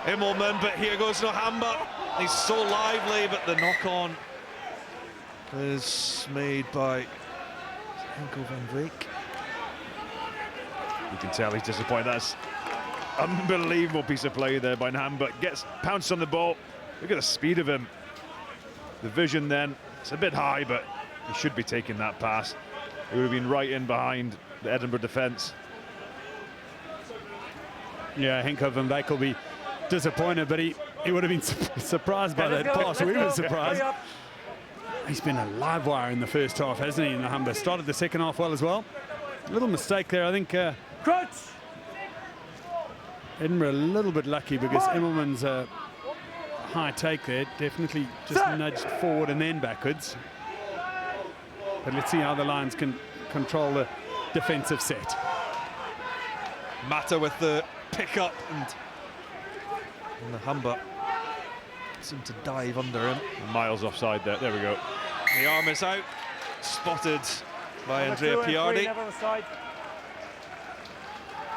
Immelman, but here goes Nhamba. He's so lively, but the knock-on is made by Henko van Veek. You can tell he's disappointed. That's unbelievable piece of play there by Nhamba. Gets pounced on the ball. Look at the speed of him. The vision then, it's a bit high, but he should be taking that pass. He would have been right in behind the Edinburgh defence. Yeah, Henko van Veek will be disappointed, but he would have been surprised by that pass. We were surprised. He's been a live wire in the first half, hasn't he, Nhamba? Started the second half well as well. A little mistake there, I think. Crutch. Edinburgh a little bit lucky because Immelman's high take there definitely just nudged forward and then backwards. But let's see how the Lions can control the defensive set. Mata with the pick-up, and Nhamba seemed to dive under him. Miles offside there. There we go. The arm is out, spotted by Number Andrea 2 and 3, Piardi. never offside.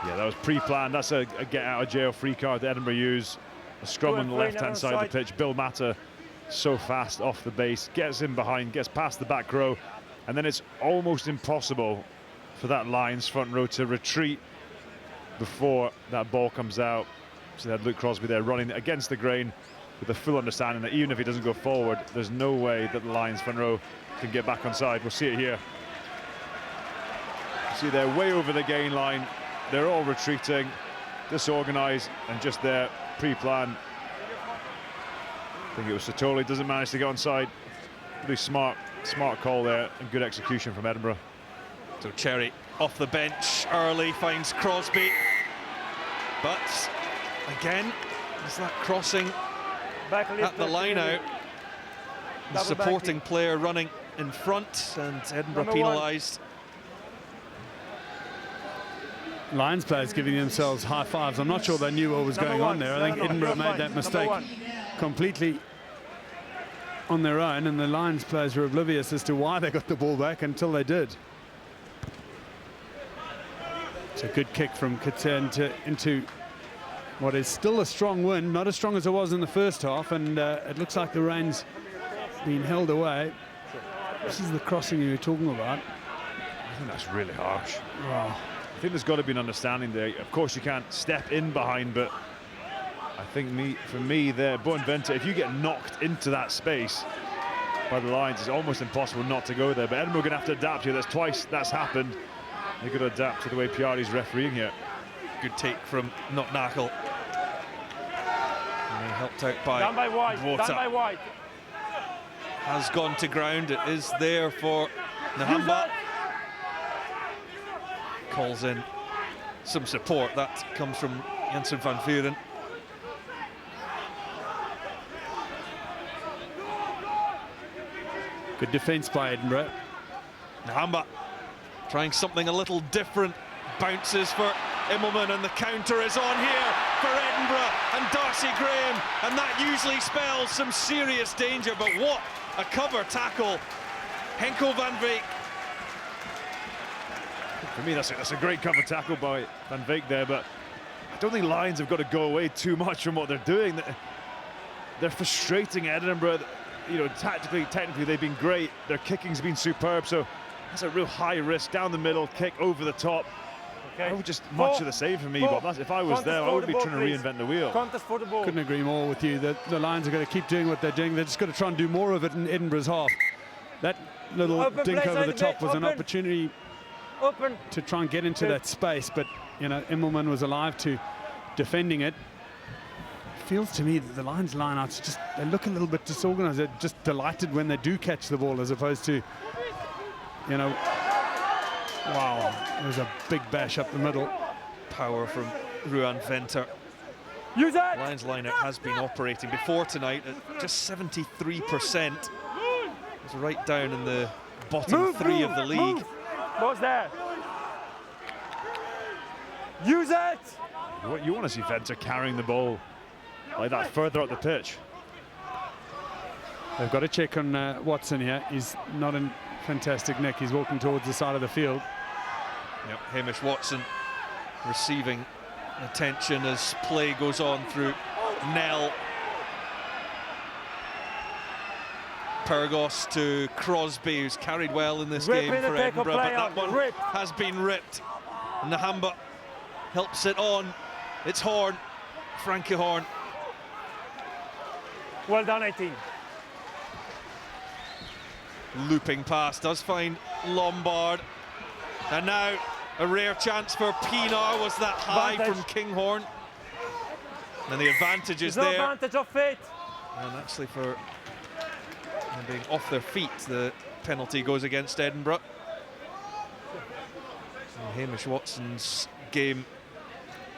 Yeah, that was pre-planned. That's a get-out-of-jail free card that Edinburgh use. A scrum on the left-hand side of the pitch. Bill Mata so fast off the base, gets in behind, gets past the back row, and then it's almost impossible for that Lions front row to retreat before that ball comes out. So they had Luke Crosby there running against the grain with the full understanding that even if he doesn't go forward, there's no way that the Lions front row can get back on side. We'll see it here. See, they're way over the gain line. They're all retreating, disorganised, and just there, pre-planned. I think it was Satoli, doesn't manage to get on side. Pretty smart call there, and good execution from Edinburgh. So Cherry off the bench early, finds Crosby. But again, is that crossing at the line out? The supporting player running in front, and Edinburgh penalised. Lions players giving themselves high fives. I'm not sure they knew what was going on there. I think Edinburgh made that mistake completely on their own, and the Lions players were oblivious as to why they got the ball back until they did. It's a good kick from Katern into what is still a strong wind, not as strong as it was in the first half, and it looks like the rain's been held away. This is the crossing you were talking about. I think that's really harsh. Wow. I think there's got to be an understanding there. Of course, you can't step in behind, but I think for me there, Boenventer, if you get knocked into that space by the Lions, it's almost impossible not to go there. But Edinburgh are going to have to adapt here. That's twice that's happened. They've got to adapt to the way Piardi's refereeing here. Good take from Knocknackle. And he helped out by Down by White. Down Bota. by White. Has gone to ground. It is there for Nhamba. Calls in some support. That comes from Janssen van Vuren. Good defence by Edinburgh. Nhamba trying something a little different. Bounces for Immelman, and the counter is on here for Edinburgh and Darcy Graham, and that usually spells some serious danger. But what a cover tackle. Henko van Veek. For me, that's a great cover tackle by Van Veek there, but I don't think Lions have got to go away too much from what they're doing. They're frustrating Edinburgh. You know, technically they've been great. Their kicking's been superb, so that's a real high risk down the middle, kick over the top. Okay. I would just much of the same for me, Bob. If I was there, I would be trying to reinvent the wheel. Contest for the ball. Couldn't agree more with you. The Lions are going to keep doing what they're doing. They're just going to try and do more of it in Edinburgh's half. That little Open dink play over the side top of was it, an open. opportunity Open. to try and get into that space, but you know, Immelman was alive to defending it. Feels to me that the Lions lineouts just, they look a little bit disorganized. They're just delighted when they do catch the ball, as opposed to, you know, wow, there's a big bash up the middle. Power from Ruan Venter. Use it! Lions lineup has been operating before tonight at just 73%. It's right down in the bottom three of the league. What's there? Use it! What you want to see Venter carrying the ball like that further up the pitch. They've got to check on Watson here. He's not in fantastic nick. He's walking towards the side of the field. Yep, Hamish Watson receiving attention as play goes on through Nell. Pyrgos to Crosby, who's carried well in this game for Edinburgh, but that one has been ripped. Nahamba helps it on. It's Horn, Frankie Horn. Well done, 18. Looping pass does find Lombard. And now a rare chance for Pienaar. Was that high from Kinghorn? And the advantage is there. Advantage of feet. And actually for them being off their feet, the penalty goes against Edinburgh. And Hamish Watson's game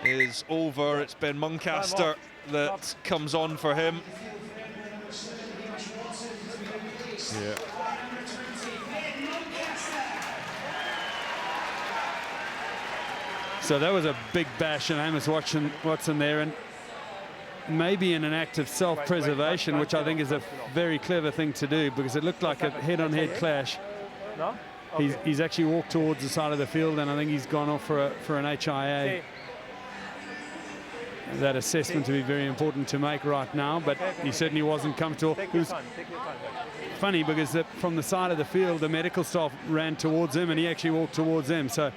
is over. It's Ben Muncaster that comes on for him. Yeah. So that was a big bash on Hamish Watson there, and maybe in an act of self-preservation, which I think is a very clever thing to do, because it looked like a head-on-head clash. No? Okay. He's actually walked towards the side of the field, and I think he's gone off for an HIA. That assessment to be very important to make right now, but he certainly wasn't comfortable. It was funny because from the side of the field, the medical staff ran towards him, and he actually walked towards them. So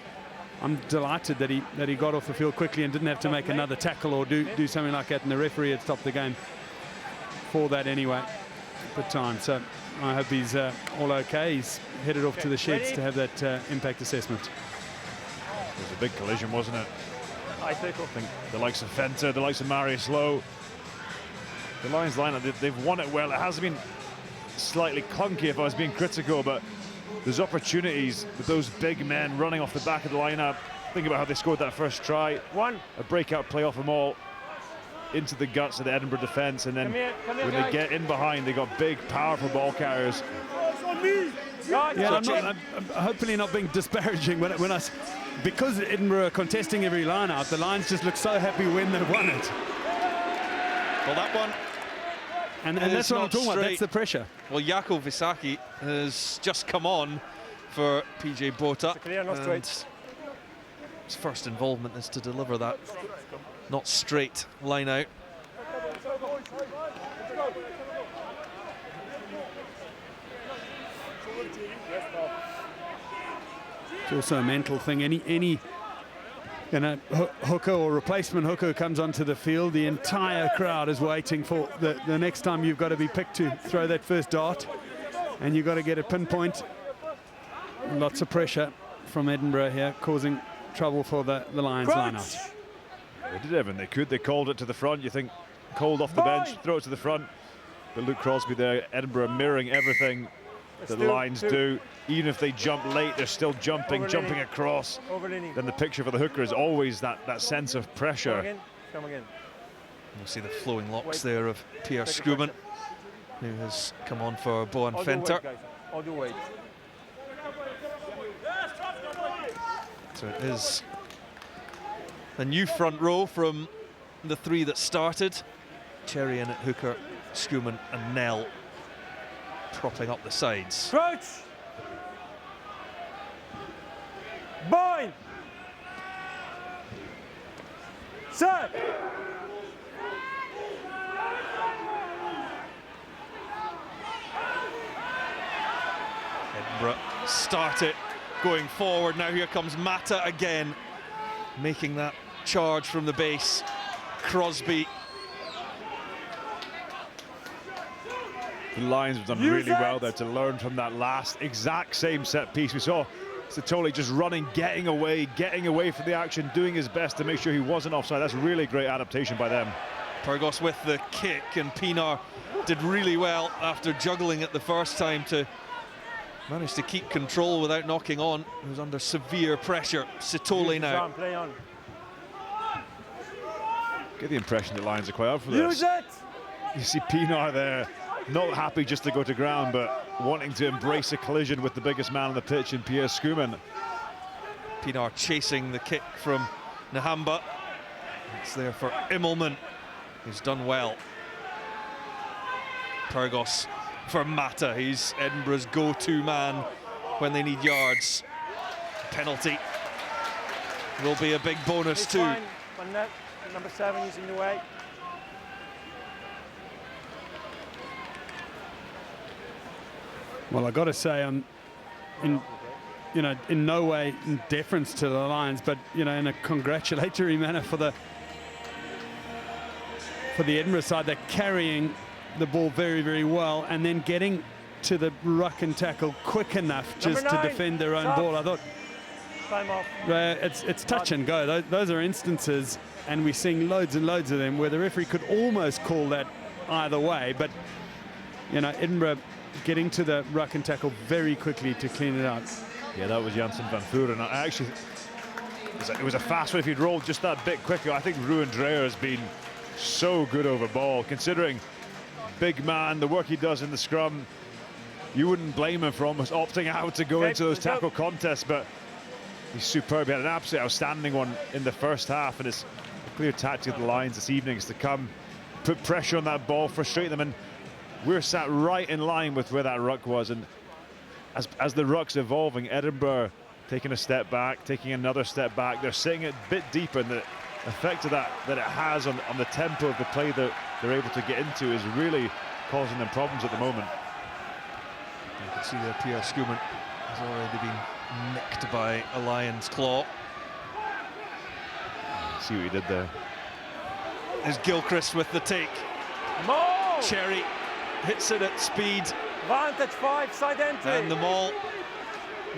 I'm delighted that he got off the field quickly and didn't have to make another tackle or do something like that, and the referee had stopped the game for that anyway at the time. So I hope he's all okay. He's headed off to the sheds to have that impact assessment. It was a big collision, wasn't it? I think the likes of Venter, the likes of Marius Lowe. The Lions lineup, they've won it well. It has been slightly clunky if I was being critical, but there's opportunities with those big men running off the back of the lineup. Think about how they scored that first try. A breakout play off them all into the guts of the Edinburgh defence, and then when they get in behind, they got big, powerful ball carriers. Yeah, I'm hopefully not being disparaging when I, because Edinburgh are contesting every line out, the Lions just look so happy when they won it. Well, that one, and that's what I'm talking about. That's the pressure. Well, Jaakko Visaki has just come on for PJ Bota. His first involvement is to deliver that not straight line out. It's also a mental thing. Any hooker or replacement hooker comes onto the field, the entire crowd is waiting for the next time you've got to be picked to throw that first dart, and you've got to get a pinpoint. Lots of pressure from Edinburgh here, causing trouble for the Lions line-out. They did everything they could. They called it to the front. You think, called off the bench, throw it to the front. But Luke Crosby there, Edinburgh mirroring everything that the Lions do. Even if they jump late, they're still jumping across. Then the picture for the hooker is always that sense of pressure. Come again. You'll see the flowing locks there of Pierre Skuman, who has come on for Boan Venter. All the weight. So it is a new front row from the three that started. Cherry in at hooker, Skuman and Nell propping up the sides. Crouch! Bind! Set! Edinburgh start it going forward. Now here comes Mata again, making that charge from the base. Crosby. The Lions have done really well there to learn from that last exact same set piece. We saw Satoli just running, getting away from the action, doing his best to make sure he wasn't offside. That's really great adaptation by them. Pyrgos with the kick, and Pienaar did really well after juggling it the first time to manage to keep control without knocking on. He was under severe pressure. Satoli now. Play on. Get the impression that Lions are quite up for this. Use it! You see Pinar there, not happy just to go to ground, but wanting to embrace a collision with the biggest man on the pitch in Pierre Schoeman. Pinar chasing the kick from Nahamba. It's there for Immelman, who's done well. Pyrgos for Mata. He's Edinburgh's go-to man when they need yards. Penalty will be a big bonus It's too. fine. One net, number 7 is in the way. Well, I got to say, I'm in no way in deference to the Lions, but in a congratulatory manner for the Edinburgh side. They're carrying the ball very, very well, and then getting to the ruck and tackle quick enough just Number to 9, defend their own stop. ball. I thought Time off. it's touch and go. Those are instances, and we're seeing loads and loads of them where the referee could almost call that either way. But Edinburgh getting to the ruck and tackle very quickly to clean it out. Yeah, that was Janssen van Vuuren. I actually, it was a fast one. If he'd rolled just that bit quicker, I think Ruben Dreyer has been so good over ball, considering big man, the work he does in the scrum. You wouldn't blame him for almost opting out to go into those tackle contests, but he's superb. He had an absolutely outstanding one in the first half, and it's a clear tactic of the Lions this evening is to come, put pressure on that ball, frustrate them, and we're sat right in line with where that ruck was. And as the ruck's evolving, Edinburgh taking a step back, taking another step back, they're sitting it a bit deeper, and the effect of that it has on the tempo of the play that they're able to get into is really causing them problems at the moment. You can see that Pierre Schoeman has already been nicked by a lion's claw. See what he did there. There's Gilchrist with the take. Mo! Cherry hits it at speed, Vantage 5, side entry. and the Maul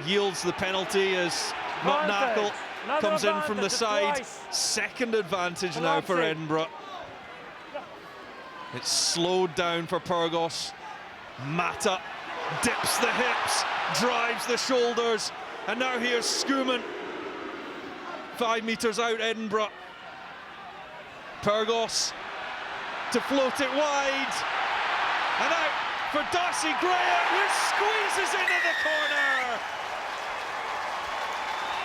yields the penalty as McNackle Another comes in from the advantage, side. twice. Second advantage now for Collapsing. Edinburgh. It's slowed down for Pyrgos. Mata dips the hips, drives the shoulders, and now here's Schoeman. 5 metres out, Edinburgh. Pyrgos to float it wide, and out for Darcy Graham, who squeezes into the corner.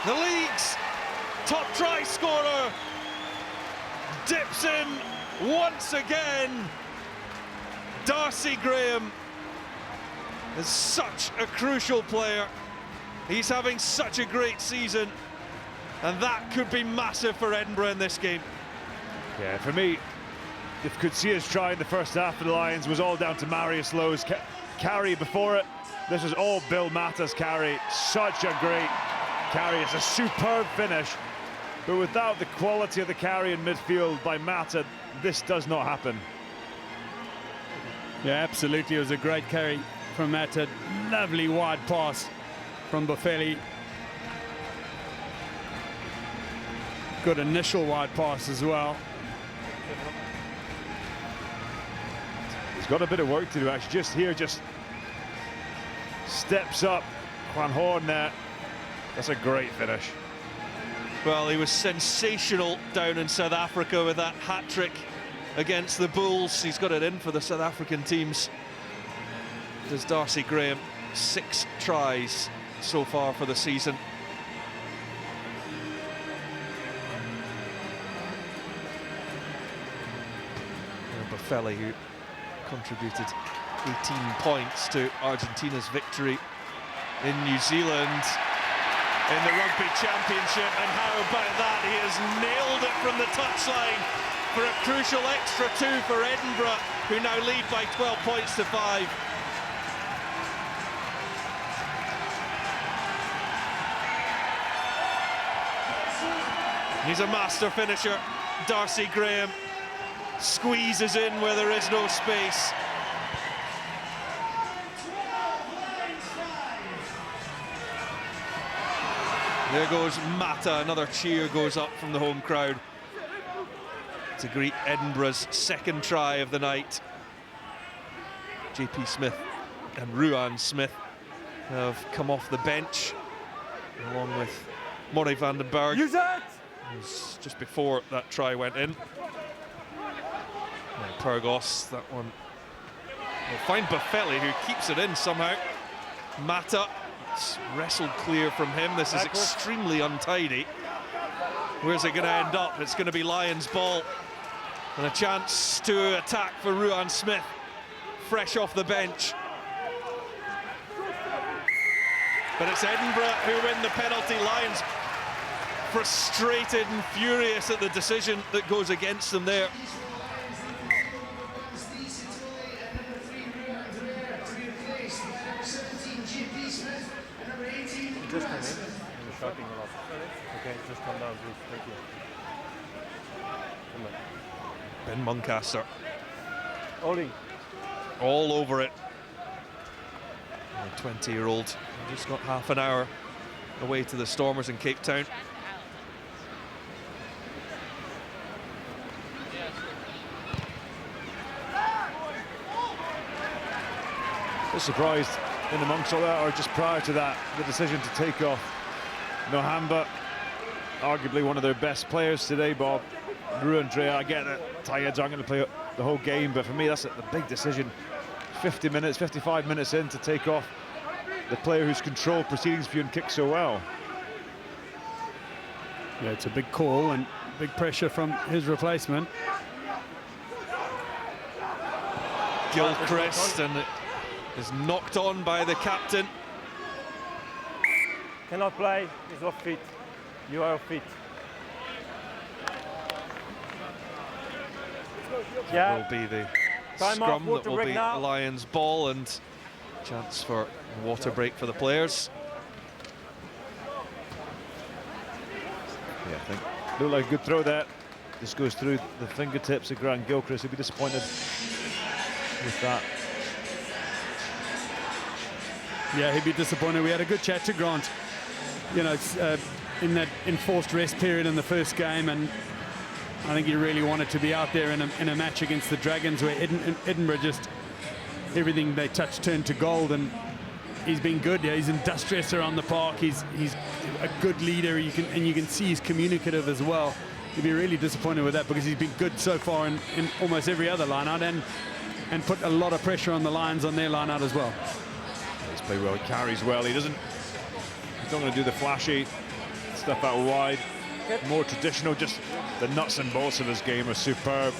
The league's top try scorer dips in once again. Darcy Graham is such a crucial player. He's having such a great season, and that could be massive for Edinburgh in this game. Yeah, for me, if Kutsia's try in the first half for the Lions was all down to Marius Lowe's carry before it. This is all Bill Mata's carry. Such a great carry. It's a superb finish. But without the quality of the carry in midfield by Mata, this does not happen. Yeah, absolutely. It was a great carry from Mata. Lovely wide pass from Boffelli. Good initial wide pass as well. He's got a bit of work to do, actually. Just steps up. Juan Horn there. That's a great finish. Well, he was sensational down in South Africa with that hat-trick against the Bulls. He's got it in for the South African teams. Does Darcy Graham. 6 tries so far for the season. Boffelli, who contributed 18 points to Argentina's victory in New Zealand in the Rugby Championship, and how about that? He has nailed it from the touchline for a crucial extra 2 for Edinburgh, who now lead by 12 points to 5. He's a master finisher, Darcy Graham. Squeezes in where there is no space. There goes Mata, another cheer goes up from the home crowd to greet Edinburgh's 2nd try of the night. JP Smith and Ruan Smith have come off the bench, along with Murray van den Berg. Use it! Just before that try went in. Pyrgos. That one will find Buffelli, who keeps it in somehow. Mata, it's wrestled clear from him. This is extremely untidy. Where's it going to end up? It's going to be Lions ball. And a chance to attack for Ruan Smith, fresh off the bench. But it's Edinburgh who win the penalty. Lions frustrated and furious at the decision that goes against them there. Just come in. You're shouting a lot. Okay, just come down, please. Thank you. Come on. Ben Muncaster Oli. all over it. The 20-year-old just got half an hour away to the Stormers in Cape Town. Was surprised in amongst all that, or just prior to that, the decision to take off Nohamba, arguably one of their best players today, Bob. Ruan Drea, I get that Tigers aren't going to play the whole game, but for me that's the big decision. 50 minutes, 55 minutes in to take off the player who's controlled proceedings for you and kicked so well. Yeah, it's a big call and big pressure from his replacement. Gilchrist, and it is knocked on by the captain. Cannot play. He's off fit. You are off fit. Yeah. Will be the Time off, scrum that water will break be now. Lions ball, and chance for a water break for the players. Yeah, I think looked like a good throw there. This goes through the fingertips of Grant Gilchrist. He'll be disappointed with that. Yeah, he'd be disappointed. We had a good chat to Grant, you know, in that enforced rest period in the first game, and I think he really wanted to be out there in a match against the Dragons, where Edinburgh just everything they touched turned to gold, and he's been good. Yeah, he's industrious around the park. He's a good leader. You can see he's communicative as well. He'd be really disappointed with that, because he's been good so far in almost every other line-out, and put a lot of pressure on the Lions on their line-out as well. He's played well, he carries well. He's not going to do the flashy stuff out wide. More traditional, just the nuts and bolts of his game are superb.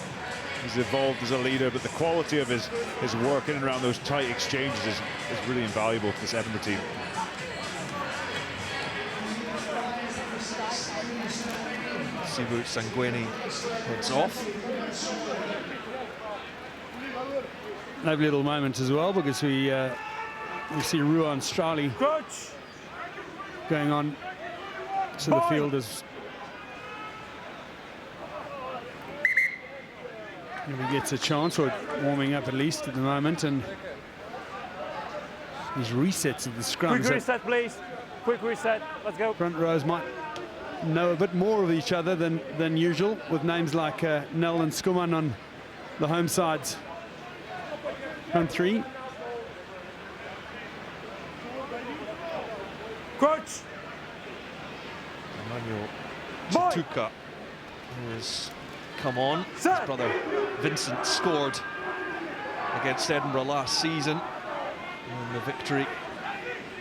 He's evolved as a leader, but the quality of his work in and around those tight exchanges is really invaluable to this Edinburgh team. Sivu Sangweni heads off. Lovely little moment as well, because we see Ruan Strali going on to the field as he gets a chance, or warming up at least at the moment, and these resets of the scrums. Quick reset, please. Quick reset. Let's go. Front rows might know a bit more of each other than usual, with names like Nell and Skuman on the home sides. Home three. Coach. Emmanuel Chituka has come on. His brother Vincent scored against Edinburgh last season in the victory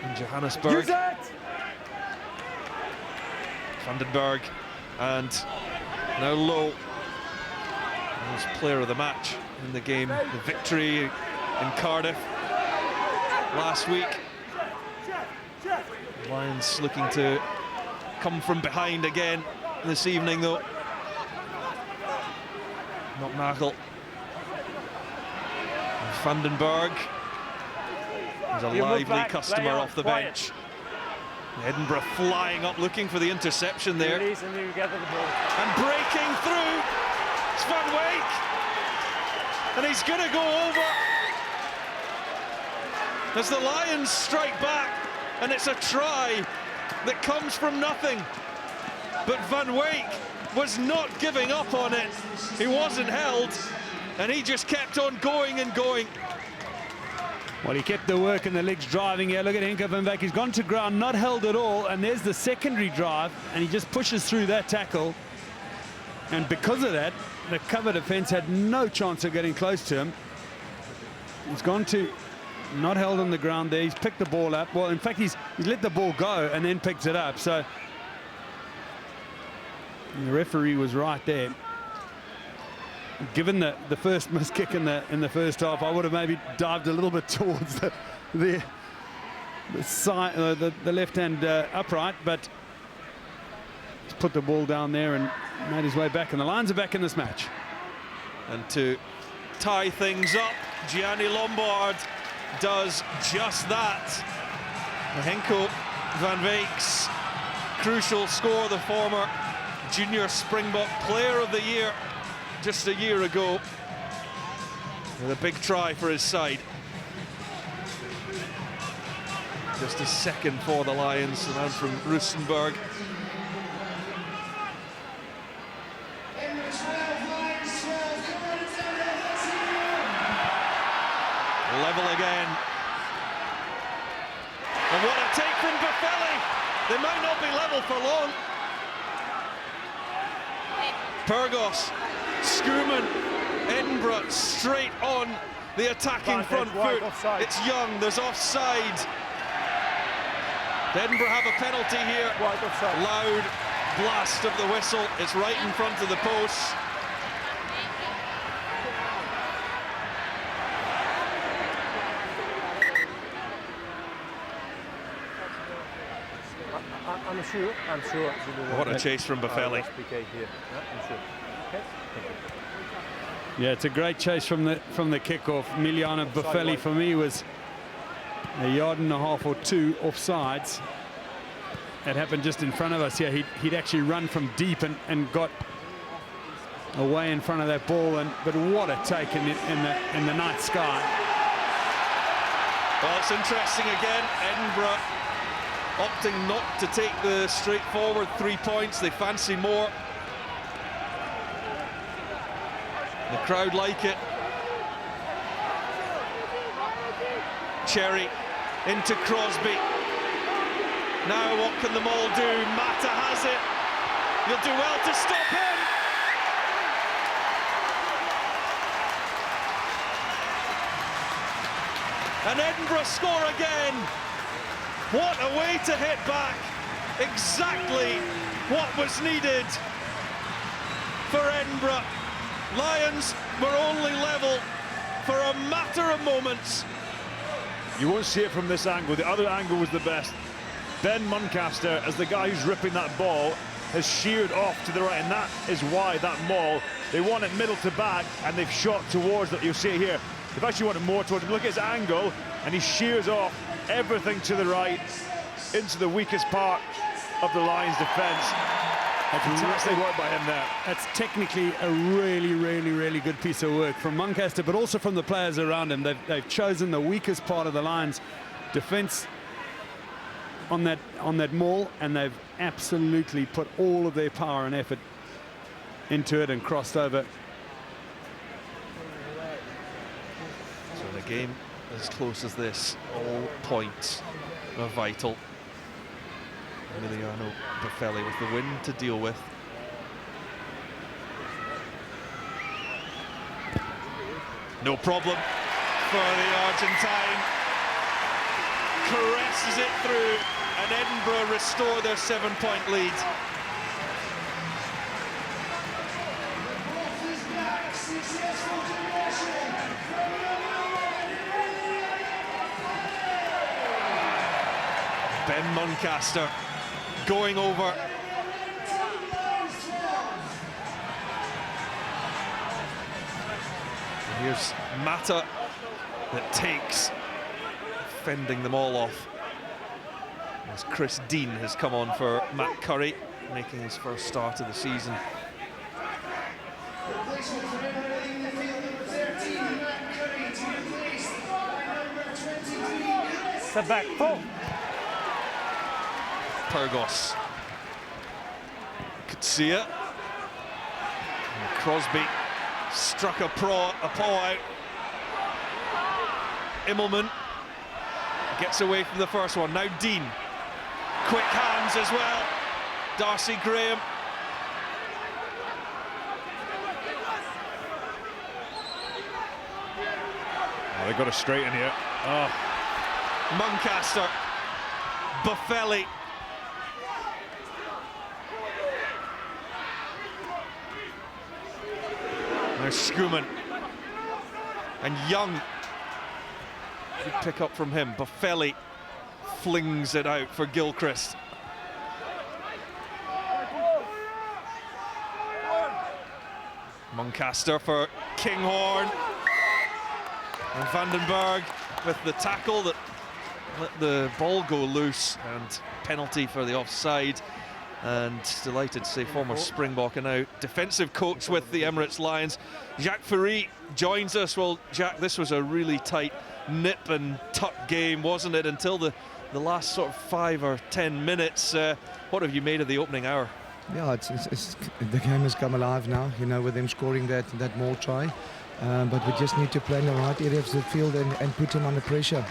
in Johannesburg. Vandenberg, and now Lowe was player of the match in the game, the victory in Cardiff last week. Lions looking to come from behind again this evening, though. Not Nagel. Vandenberg is a lively customer off the bench. Edinburgh flying up, looking for the interception there. Release and you gather the ball. And breaking through, it's Van Wyk. And he's going to go over. As the Lions strike back, and it's a try that comes from nothing. But Van Wyk was not giving up on it. He wasn't held, and he just kept on going and going. Well, he kept the work and the legs driving here. Look at Henke van Wyk. He's gone to ground, not held at all. And there's the secondary drive, and he just pushes through that tackle. And because of that, the cover defense had no chance of getting close to him. He's gone to, not held on the ground there. He's picked the ball up. Well, in fact, he's let the ball go and then picked it up. So the referee was right there. Given the first missed kick in the first half, I would have maybe dived a little bit towards the side, the left-hand upright, but he's put the ball down there and made his way back, and the Lions are back in this match. And to tie things up, Gianni Lombard does just that. Henko van Veek's crucial score, the former Junior Springbok Player of the Year just a year ago, with a big try for his side. Just a second for the Lions, the man from Rustenburg. Level again. And what a take from Buffelli. They might not be level for long. Pyrgos, Schoeman, Edinburgh straight on the attacking front foot. It's Young, there's offside. Edinburgh have a penalty here. Loud blast of the whistle. It's right in front of the post. I'm sure. What a chase from Buffelli. Yeah, it's a great chase from the kickoff. Miliana Buffelli for me was a yard and a half or two offsides. That happened just in front of us. Yeah, he'd actually run from deep and got away in front of that ball. But what a take in the night sky. Well, it's interesting again. Edinburgh opting not to take the straightforward 3 points. They fancy more. The crowd like it. Cherry into Crosby. Now what can the Maul do? Mata has it. You'll do well to stop him. And Edinburgh score again. What a way to hit back. Exactly what was needed for Edinburgh. Lions were only level for a matter of moments. You won't see it from this angle. The other angle was the best. Ben Muncaster, as the guy who's ripping that ball, has sheared off to the right, and that is why that Maul, they want it middle to back, and they've shot towards it. You'll see it here. They've actually wanted more towards him. Look at his angle, and he shears off everything to the right into the weakest part of the Lions' defence. Fantastic work by him there. That's technically a really good piece of work from Muncaster, but also from the players around him. They've chosen the weakest part of the Lions' defence on that Maul, and they've absolutely put all of their power and effort into it and crossed over. So in a game as close as this, all points are vital. Emiliano Buffelli with the win to deal with. No problem for the Argentine. Caresses it through, and Edinburgh restore their 7-point lead. Ben Muncaster going over. And here's Mata that takes, fending them all off. As Chris Dean has come on for Matt Curry, making his first start of the season. Step back, pull. Pyrgos could see it. And Crosby struck a paw out. Immelman gets away from the first one. Now Dean. Quick hands as well. Darcy Graham. Oh, they got us straight in here. Oh. Muncaster, Buffelli. There's Schumann. And Young. Good pick up from him. Buffelli flings it out for Gilchrist. Muncaster for Kinghorn. And Vandenberg with the tackle that let the ball go loose, and penalty for the offside. And delighted to say former Springbok and now defensive coach with the Emirates Lions, Jacques Ferry, joins us. Well, Jacques, this was a really tight nip and tuck game, wasn't it, until the last sort of 5 or 10 minutes. What have you made of the opening hour? Yeah, it's the game has come alive now, you know, with them scoring that more try. But we just need to play in the right area of the field and put him under pressure.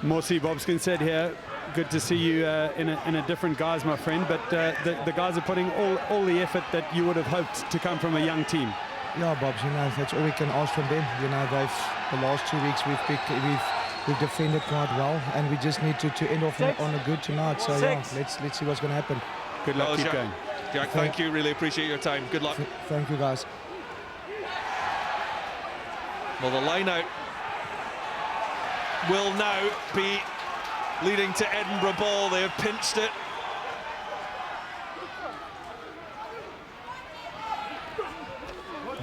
Morsi Bobskin said here, good to see you in a different guise, my friend, but the guys are putting all the effort that you would have hoped to come from a young team. Yeah, Bobs, you know, that's all we can ask from them. You know, the last 2 weeks we've defended quite well, and we just need to end off on a good tonight. So yeah, let's see what's going to happen. Good luck, keep Jack, going. Jack, thank you, really appreciate your time. Good luck. Thank you, guys. Well, the line out will now be leading to Edinburgh ball. They have pinched it.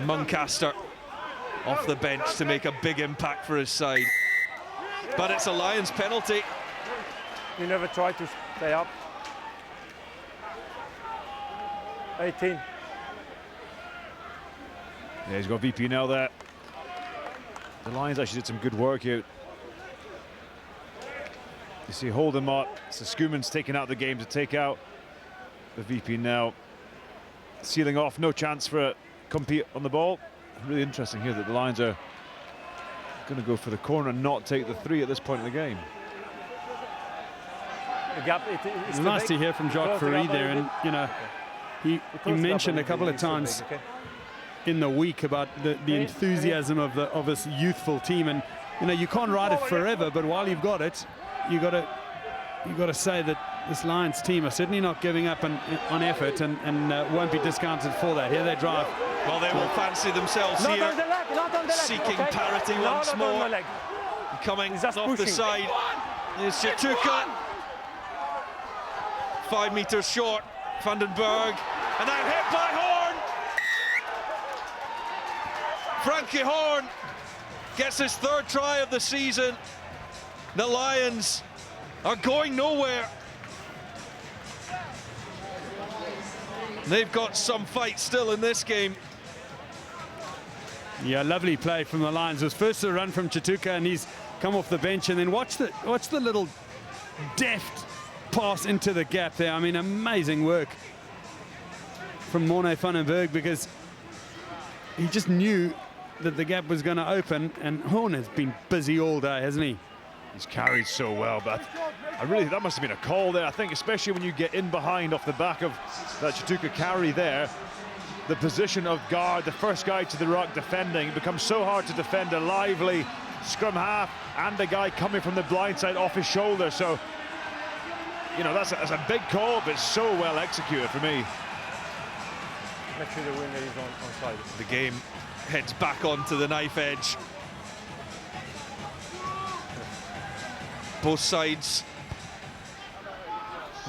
Muncaster off the bench to make a big impact for his side. But it's a Lions penalty. You never try to stay up. 18. Yeah, he's got VP now there. The Lions actually did some good work here. You see, hold him up. So Schumann's taking out the game to take out the VP now. Sealing off, no chance for a compete on the ball. Really interesting here that the Lions are going to go for the corner and not take the 3 at this point in the game. The gap, It's nice to hear from Jacques Ferry there, and you know, he mentioned a couple of times in the week about the enthusiasm of this youthful team, and you know, you can't ride it forever, but while you've got it, you got to say that this Lions team are certainly not giving up on effort, and won't be discounted for that. Here they drive. Well, they will fancy themselves here, seeking parity once more. Coming off the side is Chituka. 5 meters short, Vandenberg, and now hit by Horn. Frankie Horn gets his 3rd try of the season. The Lions are going nowhere. They've got some fight still in this game. Yeah, lovely play from the Lions. It was first a run from Chituka, and he's come off the bench, and then watch the little deft pass into the gap there. I mean, amazing work from Morne van den Berg, because he just knew that the gap was going to open, and Horn has been busy all day, hasn't he? He's carried so well, but that must have been a call there. I think especially when you get in behind off the back of that Chituka carry there, the position of guard, the first guy to the ruck defending, it becomes so hard to defend a lively scrum half and a guy coming from the blind side off his shoulder. So, you know, that's a big call, but so well executed for me. Make sure the winner is on side. The game heads back onto the knife edge. Both sides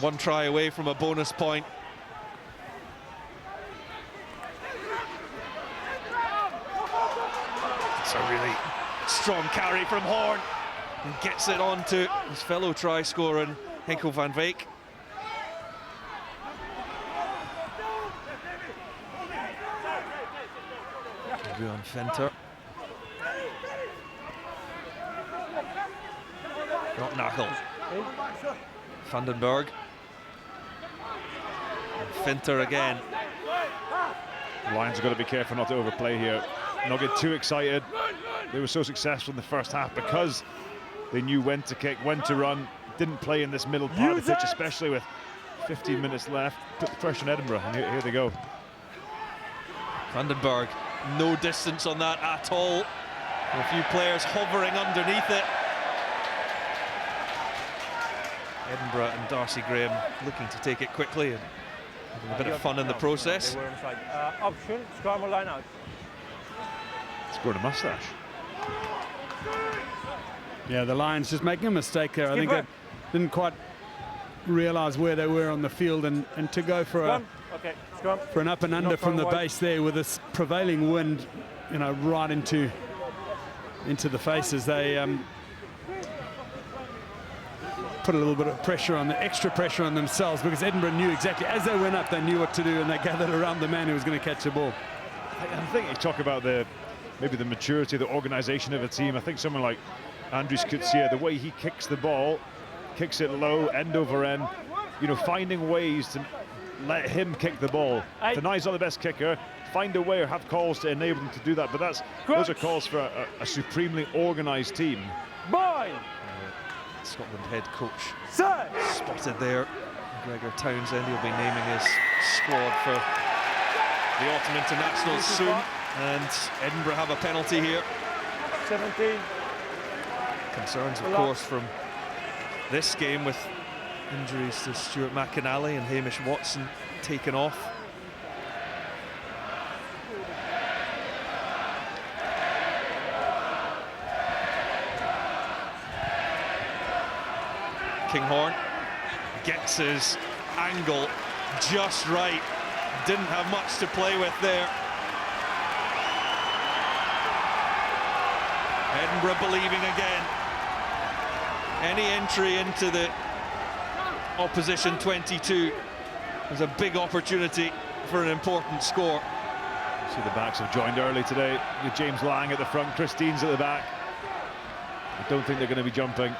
1 try away from a bonus point. It's a really strong carry from Horn, and gets it on to his fellow try scorer, Henkel van Veek. On Venter. Not Nachel. Vandenberg. And Venter again. The Lions have got to be careful not to overplay here, not get too excited. They were so successful in the first half because they knew when to kick, when to run, didn't play in this middle part of the pitch, especially with 15 minutes left. Put the pressure on Edinburgh, and here they go. Vandenberg, no distance on that at all. A few players hovering underneath it. Edinburgh and Darcy Graham looking to take it quickly and having a bit of fun in the process. They were inside. Option, scrum or line out. Scored a moustache. Yeah, the Lions just making a mistake there. I think they didn't quite realise where they were on the field, and to go for an up and under from the base there with this prevailing wind, you know, right into the faces. They put a little bit of pressure on, the extra pressure on themselves, because Edinburgh knew exactly, as they went up, they knew what to do, and they gathered around the man who was going to catch the ball. I think you talk about maybe the maturity, the organisation of a team. I think someone like Andries Coetzee, the way he kicks the ball, kicks it low, end over end, you know, finding ways to let him kick the ball. Tonight's not the best kicker. Find a way or have calls to enable him to do that. But those are calls for a supremely organised team. Scotland head coach spotted there. Gregor Townsend, he'll be naming his squad for the autumn internationals soon. And Edinburgh have a penalty here. 17. Concerns, of course, from this game with injuries to Stuart McInally and Hamish Watson taken off. Kinghorn gets his angle just right. Didn't have much to play with there. Edinburgh believing again. Any entry into the opposition 22 is a big opportunity for an important score. See, the backs have joined early today. With James Lang at the front, Christine's at the back. I don't think they're going to be jumping.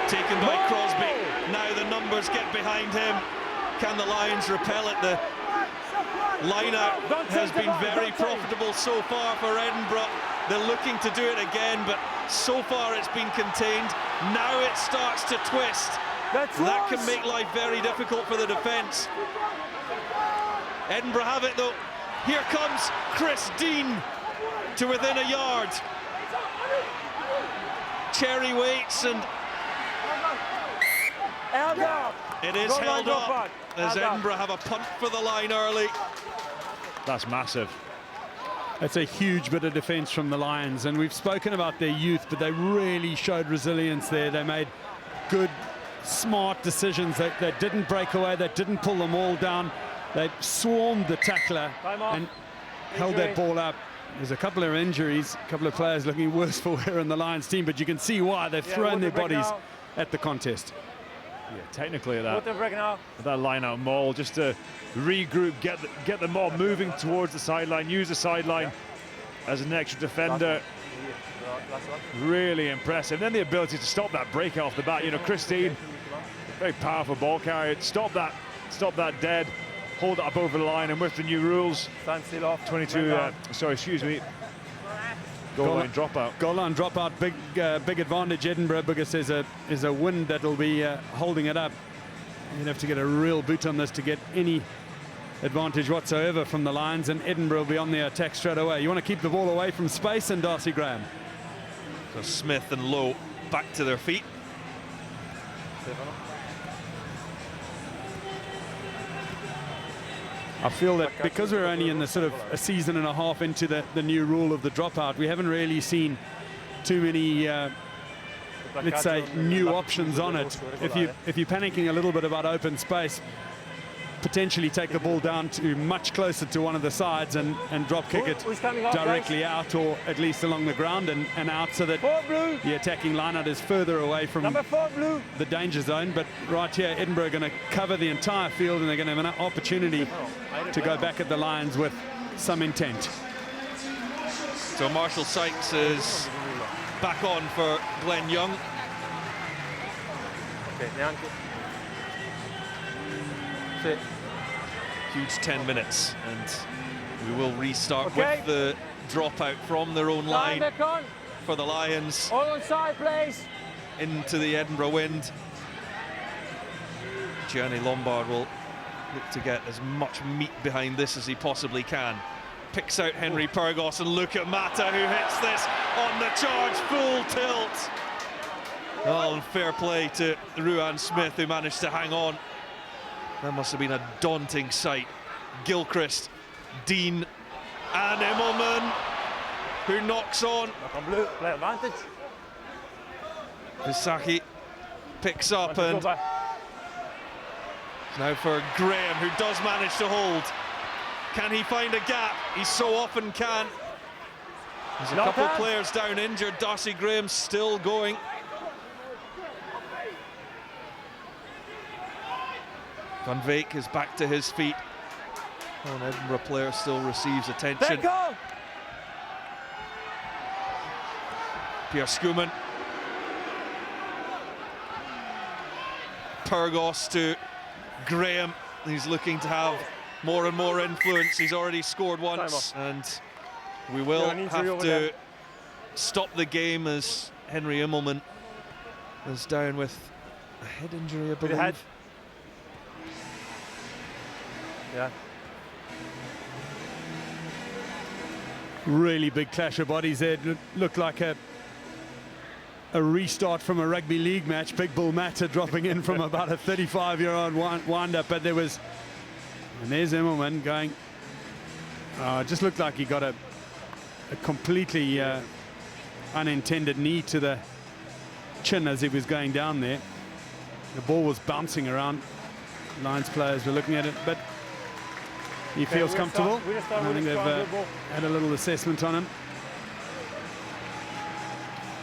Taken by Crosby. Now the numbers get behind him. Can the Lions repel it? The line-out has been very profitable so far for Edinburgh. They're looking to do it again, but so far it's been contained. Now it starts to twist. That can make life very difficult for the defence. Edinburgh have it though. Here comes Chris Dean to within a yard. Cherry waits and it is held up as Edinburgh have a punt for the line early. That's massive. That's a huge bit of defence from the Lions, and we've spoken about their youth, but they really showed resilience there. They made good, smart decisions. They didn't break away, they didn't pull them all down. They swarmed the tackler and held that ball up. There's a couple of injuries, a couple of players looking worse for wear in the Lions team, but you can see why they've thrown their bodies at the contest. Yeah, technically that line-out maul, just to regroup, get the mob moving towards the sideline, use the sideline as an extra defender. Really impressive. Then the ability to stop that break off the bat. You know, Christine, very powerful ball carrier. Stop that dead, hold it up over the line, and with the new rules, 22. Sorry, excuse me. Goal line dropout. Goal line dropout, big advantage Edinburgh, because there's a wind that'll be holding it up. You'd have to get a real boot on this to get any advantage whatsoever from the Lions, and Edinburgh will be on the attack straight away. You want to keep the ball away from space, and Darcy Graham. So Smith and Lowe back to their feet. I feel that because we're only in the sort of a season and a half into the new rule of the dropout, we haven't really seen too many, let's say, new options on it. If you're panicking a little bit about open space, potentially take the ball down to much closer to one of the sides and drop kick it directly out, or at least along the ground and out, so that the attacking lineout is further away from the danger zone. But right here, Edinburgh are going to cover the entire field, and they're going to have an opportunity to go back at the Lions with some intent. So Marshall Sykes is back on for Glenn Young. Huge 10 minutes, and we will restart with the dropout from their own line for the Lions. All on side, please. Into the Edinburgh wind. Gianni Lombard will look to get as much meat behind this as he possibly can. picks out Henry Pyrgos, and look at Mata, who hits this on the charge, full tilt. Oh, and fair play to Ruan Smith, who managed to hang on. That must have been a daunting sight. Gilchrist, Dean, and Immelman, who knocks on. Blue, play advantage. Visaki picks up, and now for Graham, who does manage to hold. Can he find a gap? He so often can. There's a couple of players down injured. Darcy Graham's still going. Van Veek is back to his feet. Oh, an Edinburgh player still receives attention. Pierre Schoeman. Pyrgos to Graham. He's looking to have more and more influence. He's already scored once, and we will have to stop the game as Henry Immelman is down with a head injury, I believe. Yeah. Really big clash of bodies there. Looked like a restart from a rugby league match. Big Bull Mata dropping in from about a 35-yard wind-up, but there was, and there's Immelman going. Just looked like he got a completely unintended knee to the chin as he was going down there. The ball was bouncing around. Lions players were looking at it, but he feels comfortable. I think they've had a little assessment on him.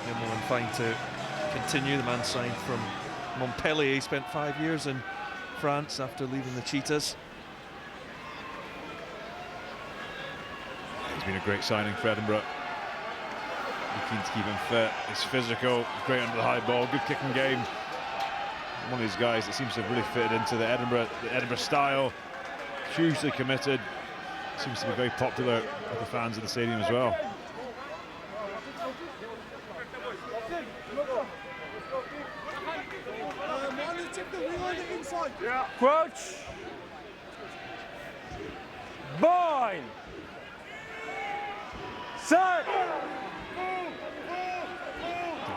Immelman fine to continue. The man signed from Montpellier. He spent 5 years in France after leaving the Cheetahs. He's been a great signing for Edinburgh. We're keen to keep him fit. He's physical, great under the high ball, good kicking game. One of these guys that seems to have really fitted into the Edinburgh style. Hugely committed. Seems to be very popular with the fans of the stadium as well. Crouch. Bind. Set.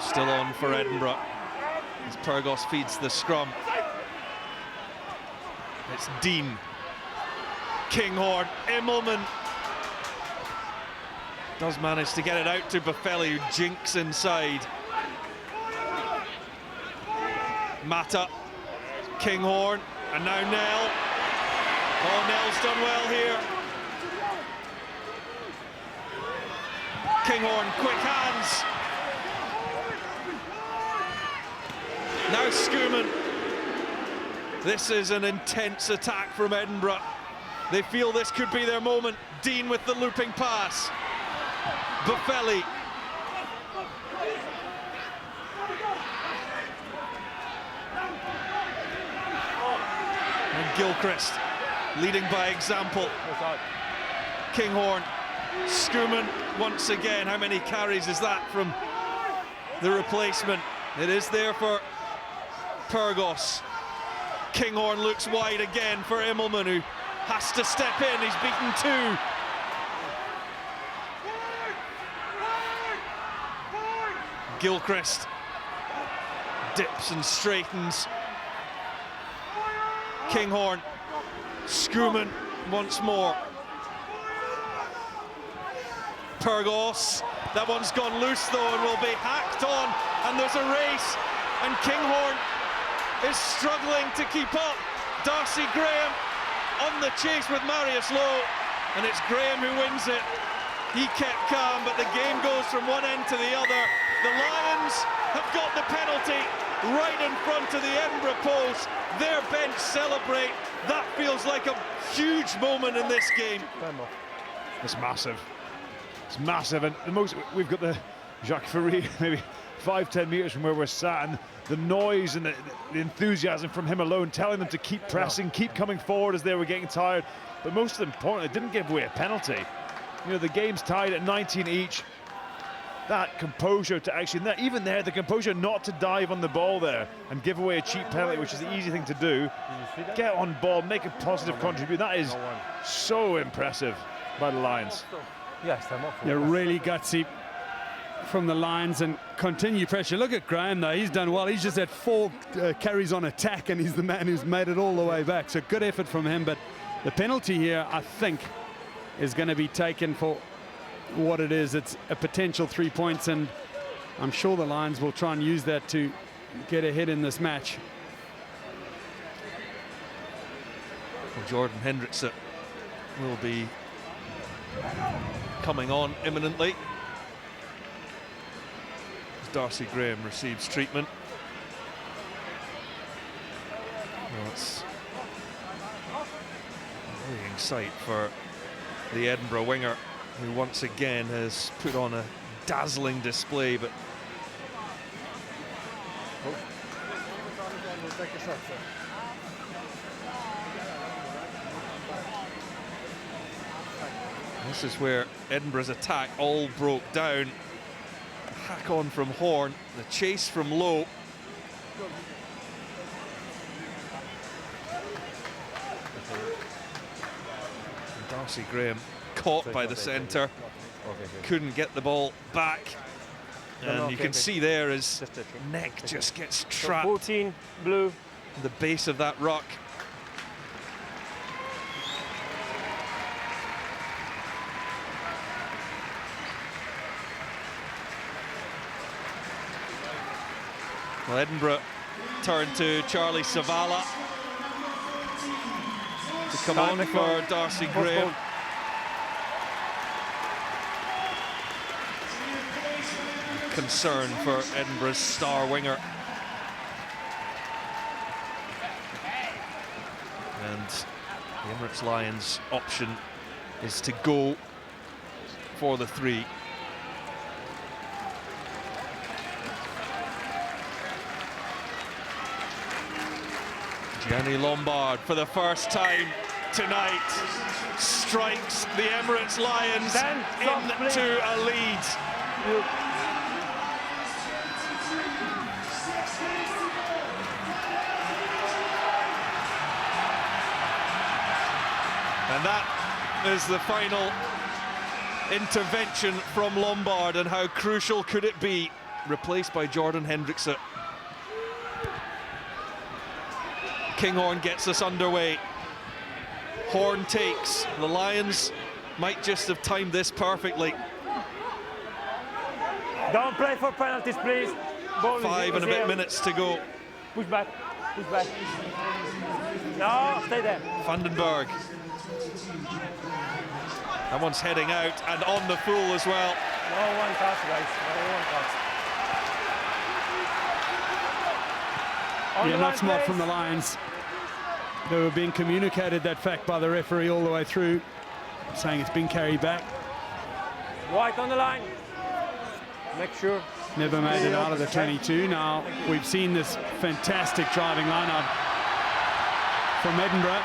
Still on for Edinburgh as Pyrgos feeds the scrum. It's Dean, Kinghorn, Immelman does manage to get it out to Buffelli, who jinks inside. Mata, Kinghorn, and now Nell. Oh, Nell's done well here. Kinghorn, quick hands. Now Schoeman. This is an intense attack from Edinburgh. They feel this could be their moment. Dean with the looping pass. Buffelli. And Gilchrist leading by example. Kinghorn. Schoeman once again. How many carries is that from the replacement? It is there for Pyrgos. Kinghorn looks wide again for Immelman, who has to step in. He's beaten two. Gilchrist dips and straightens. Kinghorn. Schoeman once more. Pyrgos. That one's gone loose though and will be hacked on, and there's a race, and Kinghorn is struggling to keep up. Darcy Graham on the chase with Marius Lowe, and it's Graham who wins it. He kept calm, but the game goes from one end to the other. The Lions have got the penalty right in front of the Edinburgh post. Their bench celebrate. That feels like a huge moment in this game. It's massive. It's massive, and the most, we've got the Jacques Ferry maybe 5-10 meters from where we're sat, and the noise and the enthusiasm from him alone, telling them to keep pressing, keep coming forward as they were getting tired. But most importantly, it didn't give away a penalty. You know, the game's tied at 19 each. That composure to actually, even there, the composure not to dive on the ball there and give away a cheap penalty, which is the easy thing to do. Get on ball, make a positive contribution. That is so impressive. by the Lions. Yes, I'm off. They're really gutsy from the Lions and continue pressure. Look at Graham though, he's done well. He's just had 4 carries on attack and he's the man who's made it all the way back. So good effort from him, but the penalty here, I think, is going to be taken for what it is. It's a potential 3 points, and I'm sure the Lions will try and use that to get ahead in this match. Well, Jordan Hendrickson will be coming on imminently as Darcy Graham receives treatment. Well, it's a worrying sight for the Edinburgh winger, who once again has put on a dazzling display, but this is where Edinburgh's attack all broke down. The hack on from Horn, the chase from Lowe. And Darcy Graham caught by the centre, couldn't get the ball back. And you can see there his neck just gets trapped. 14, blue. The base of that ruck. Well, Edinburgh turn to Charlie Savala to come on for Darcy Graham. Concern for Edinburgh's star winger. And the Emirates Lions' option is to go for the 3. Gianni Lombard, for the first time tonight, strikes the Emirates Lions into a lead. And that is the final intervention from Lombard, and how crucial could it be? Replaced by Jordan Hendrickson. Kinghorn gets us underway. Horn takes. The Lions might just have timed this perfectly. Don't play for penalties, please. Ball 5 and a bit minutes to go. Push back, push back. No, stay there. Vandenberg. That one's heading out and on the full as well. No one touch, guys. No one touch. Yeah, not smart from the Lions. They were being communicated that fact by the referee all the way through, saying it's been carried back. White on the line. Make sure. Never made it out of the 22. Now we've seen this fantastic driving lineup from Edinburgh.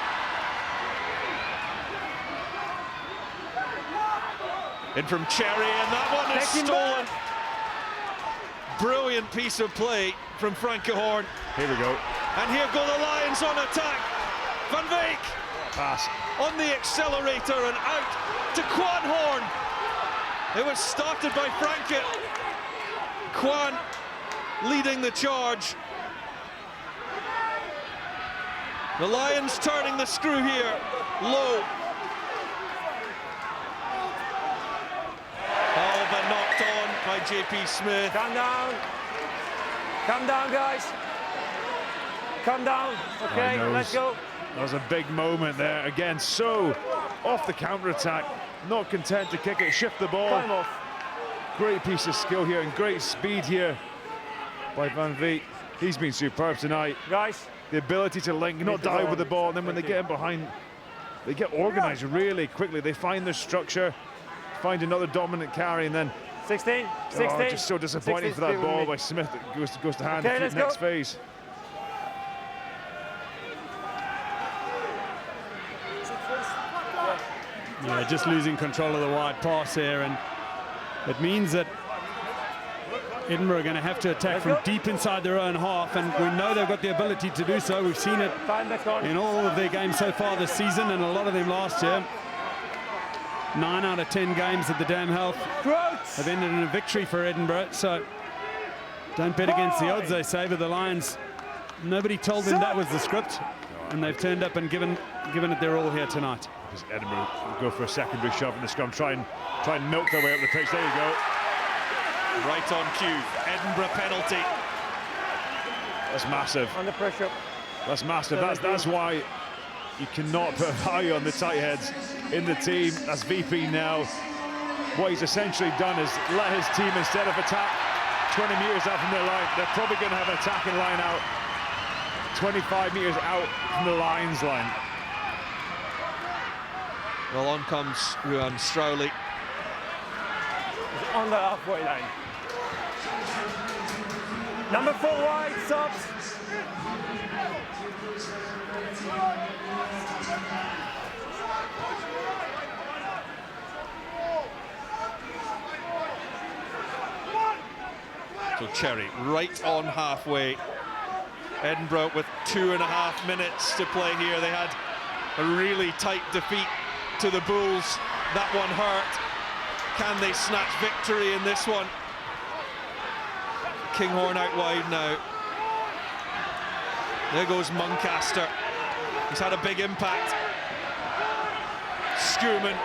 In from Cherry, and that one is stolen. Brilliant piece of play from Frankie Horn. Here we go. And here go the Lions on attack. Van Veek Pass. on the accelerator and out to Quan Horn. It was started by Frankie. Quan leading the charge. The Lions turning the screw here. Low. Oh, but knocked on by JP Smith. Calm down. Calm down, guys. Calm down. Okay, let's go. That was a big moment there. Again, so off the counter-attack, not content to kick it, shift the ball. Time off. Great piece of skill here and great speed here by Van Veek. He's been superb tonight. Guys. The ability to link, not dive with the ball, and then when they get in behind, they get organised really quickly. They find their structure, find another dominant carry, and then 16, 16. Oh, just so disappointing for that ball by Smith that goes to hand in the next phase. Yeah, just losing control of the wide pass here, and it means that Edinburgh are going to have to attack from deep inside their own half, and we know they've got the ability to do so. We've seen it in all of their games so far this season and a lot of them last year. 9 out of 10 games at the Dam Health have ended in a victory for Edinburgh. So don't bet against the odds, they say, but the Lions, nobody told them that was the script, and they've turned up and given it their all here tonight. Because Edinburgh will go for a secondary shove in the scrum, try and milk their way up the pitch. There you go. Right on cue. Edinburgh penalty. That's massive. Under pressure. That's massive. That's why you cannot put value on the tight heads in the team. That's VP now. What he's essentially done is let his team, instead of attack 20 metres out from their line, they're probably going to have an attacking line out 25 metres out from the Lions line. Well, on comes Ruan Strowley. On the halfway line. Number 4 wide, stops. So Cherry right on halfway. Edinburgh with 2.5 minutes to play here. They had a really tight defeat to the Bulls. That one hurt. Can they snatch victory in this one? Kinghorn out wide now. There goes Muncaster. He's had a big impact. Schumann.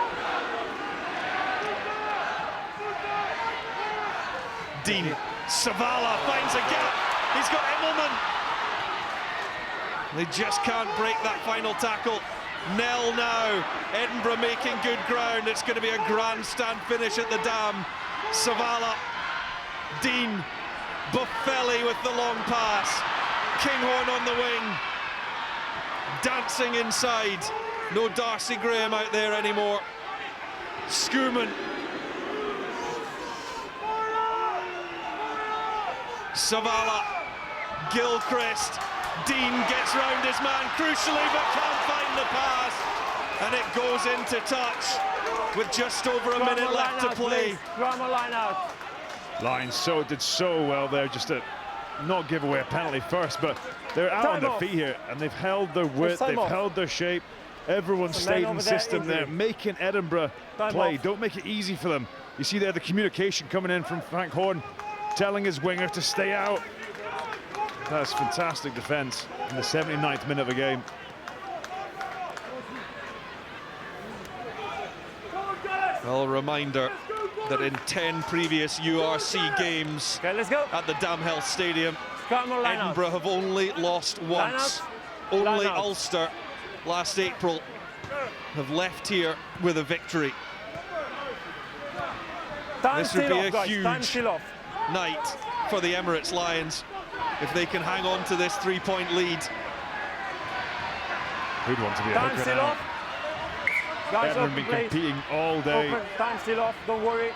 Dean. Savala finds a gap. He's got Immelman. They just can't break that final tackle. Nell now. Edinburgh making good ground. It's going to be a grandstand finish at the Dam. Savala. Dean. Buffelli with the long pass. Kinghorn on the wing. Dancing inside. No Darcy Graham out there anymore. Schumann. Savala. Gilchrist. Dean gets round his man crucially but can't find the pass. And it goes into touch with just over a minute left to play. Drama line out. Lions did so well there just to not give away a penalty first, but they're out on their feet here and they've held their width, they've held their shape. Everyone stayed in system there, making Edinburgh play. Don't make it easy for them. You see there the communication coming in from Frank Horn, telling his winger to stay out. That's fantastic defence in the 79th minute of a game. Well, a reminder that in 10 previous URC games at the Dam Health Stadium, Edinburgh have only lost once. Only Ulster last April have left here with a victory. This would be a huge night for the Emirates Lions if they can hang on to this 3-point lead. Who'd want to be a hooker now? Edinburgh been competing all day. Open, time still off, don't worry.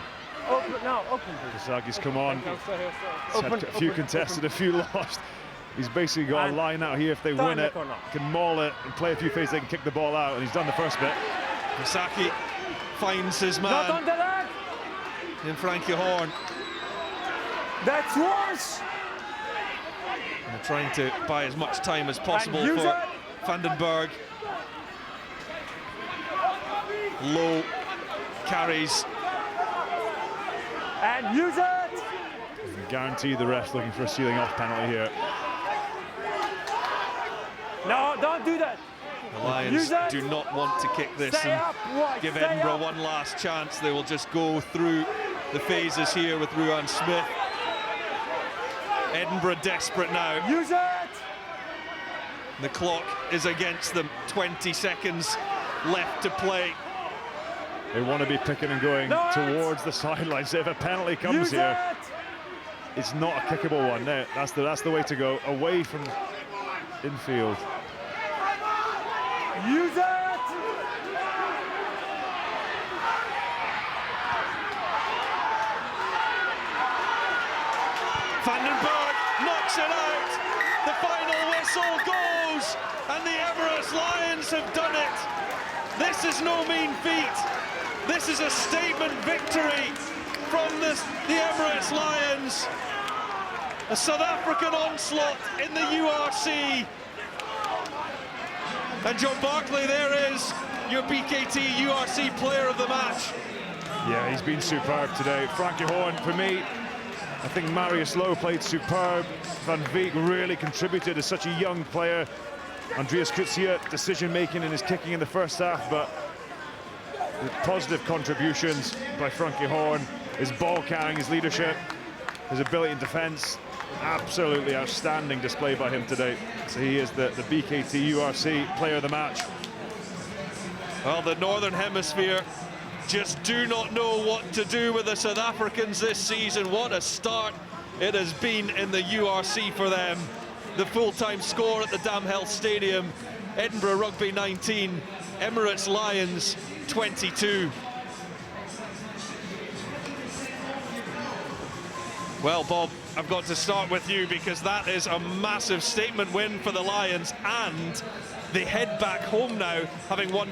Open now, open please. Kasagi's come on. He's had a few contested, a few lost. He's basically got a line out here. If they win it, can maul it and play a few phases, they can kick the ball out, and he's done the first bit. Kasagi finds his man in Frankie Horn. That's worse. And they're trying to buy as much time as possible for Vandenberg. Low carries. And use it! Guarantee the ref's looking for a sealing off penalty here. No, don't do that. The Lions do not want to kick this and give Edinburgh one last chance. They will just go through the phases here with Ruan Smith. Edinburgh desperate now. Use it! The clock is against them. 20 seconds left to play. They want to be picking and going towards the sidelines. If a penalty comes here, it's not a kickable one. No, that's the way to go, away from infield. Use it! Vandenberg knocks it out. The final whistle goes, and the Emirates Lions have done it. This is no mean feat. This is a statement victory from the Emirates Lions. A South African onslaught in the URC. And Joe Barclay there is your BKT URC player of the match? Yeah, he's been superb today. Frankie Horn, for me, I think Marius Lowe played superb. Van Veek really contributed as such a young player. Andreas Kutsia, decision-making in his kicking in the first half, but with positive contributions by Frankie Horn, his ball carrying, his leadership, his ability in defence. Absolutely outstanding display by him today. So he is the BKT URC player of the match. Well, the Northern Hemisphere just do not know what to do with the South Africans this season. What a start it has been in the URC for them. The full-time score at the Damhill Stadium: Edinburgh Rugby 19, Emirates Lions 22. Well, Bob, I've got to start with you because that is a massive statement win for the Lions, and they head back home now, having won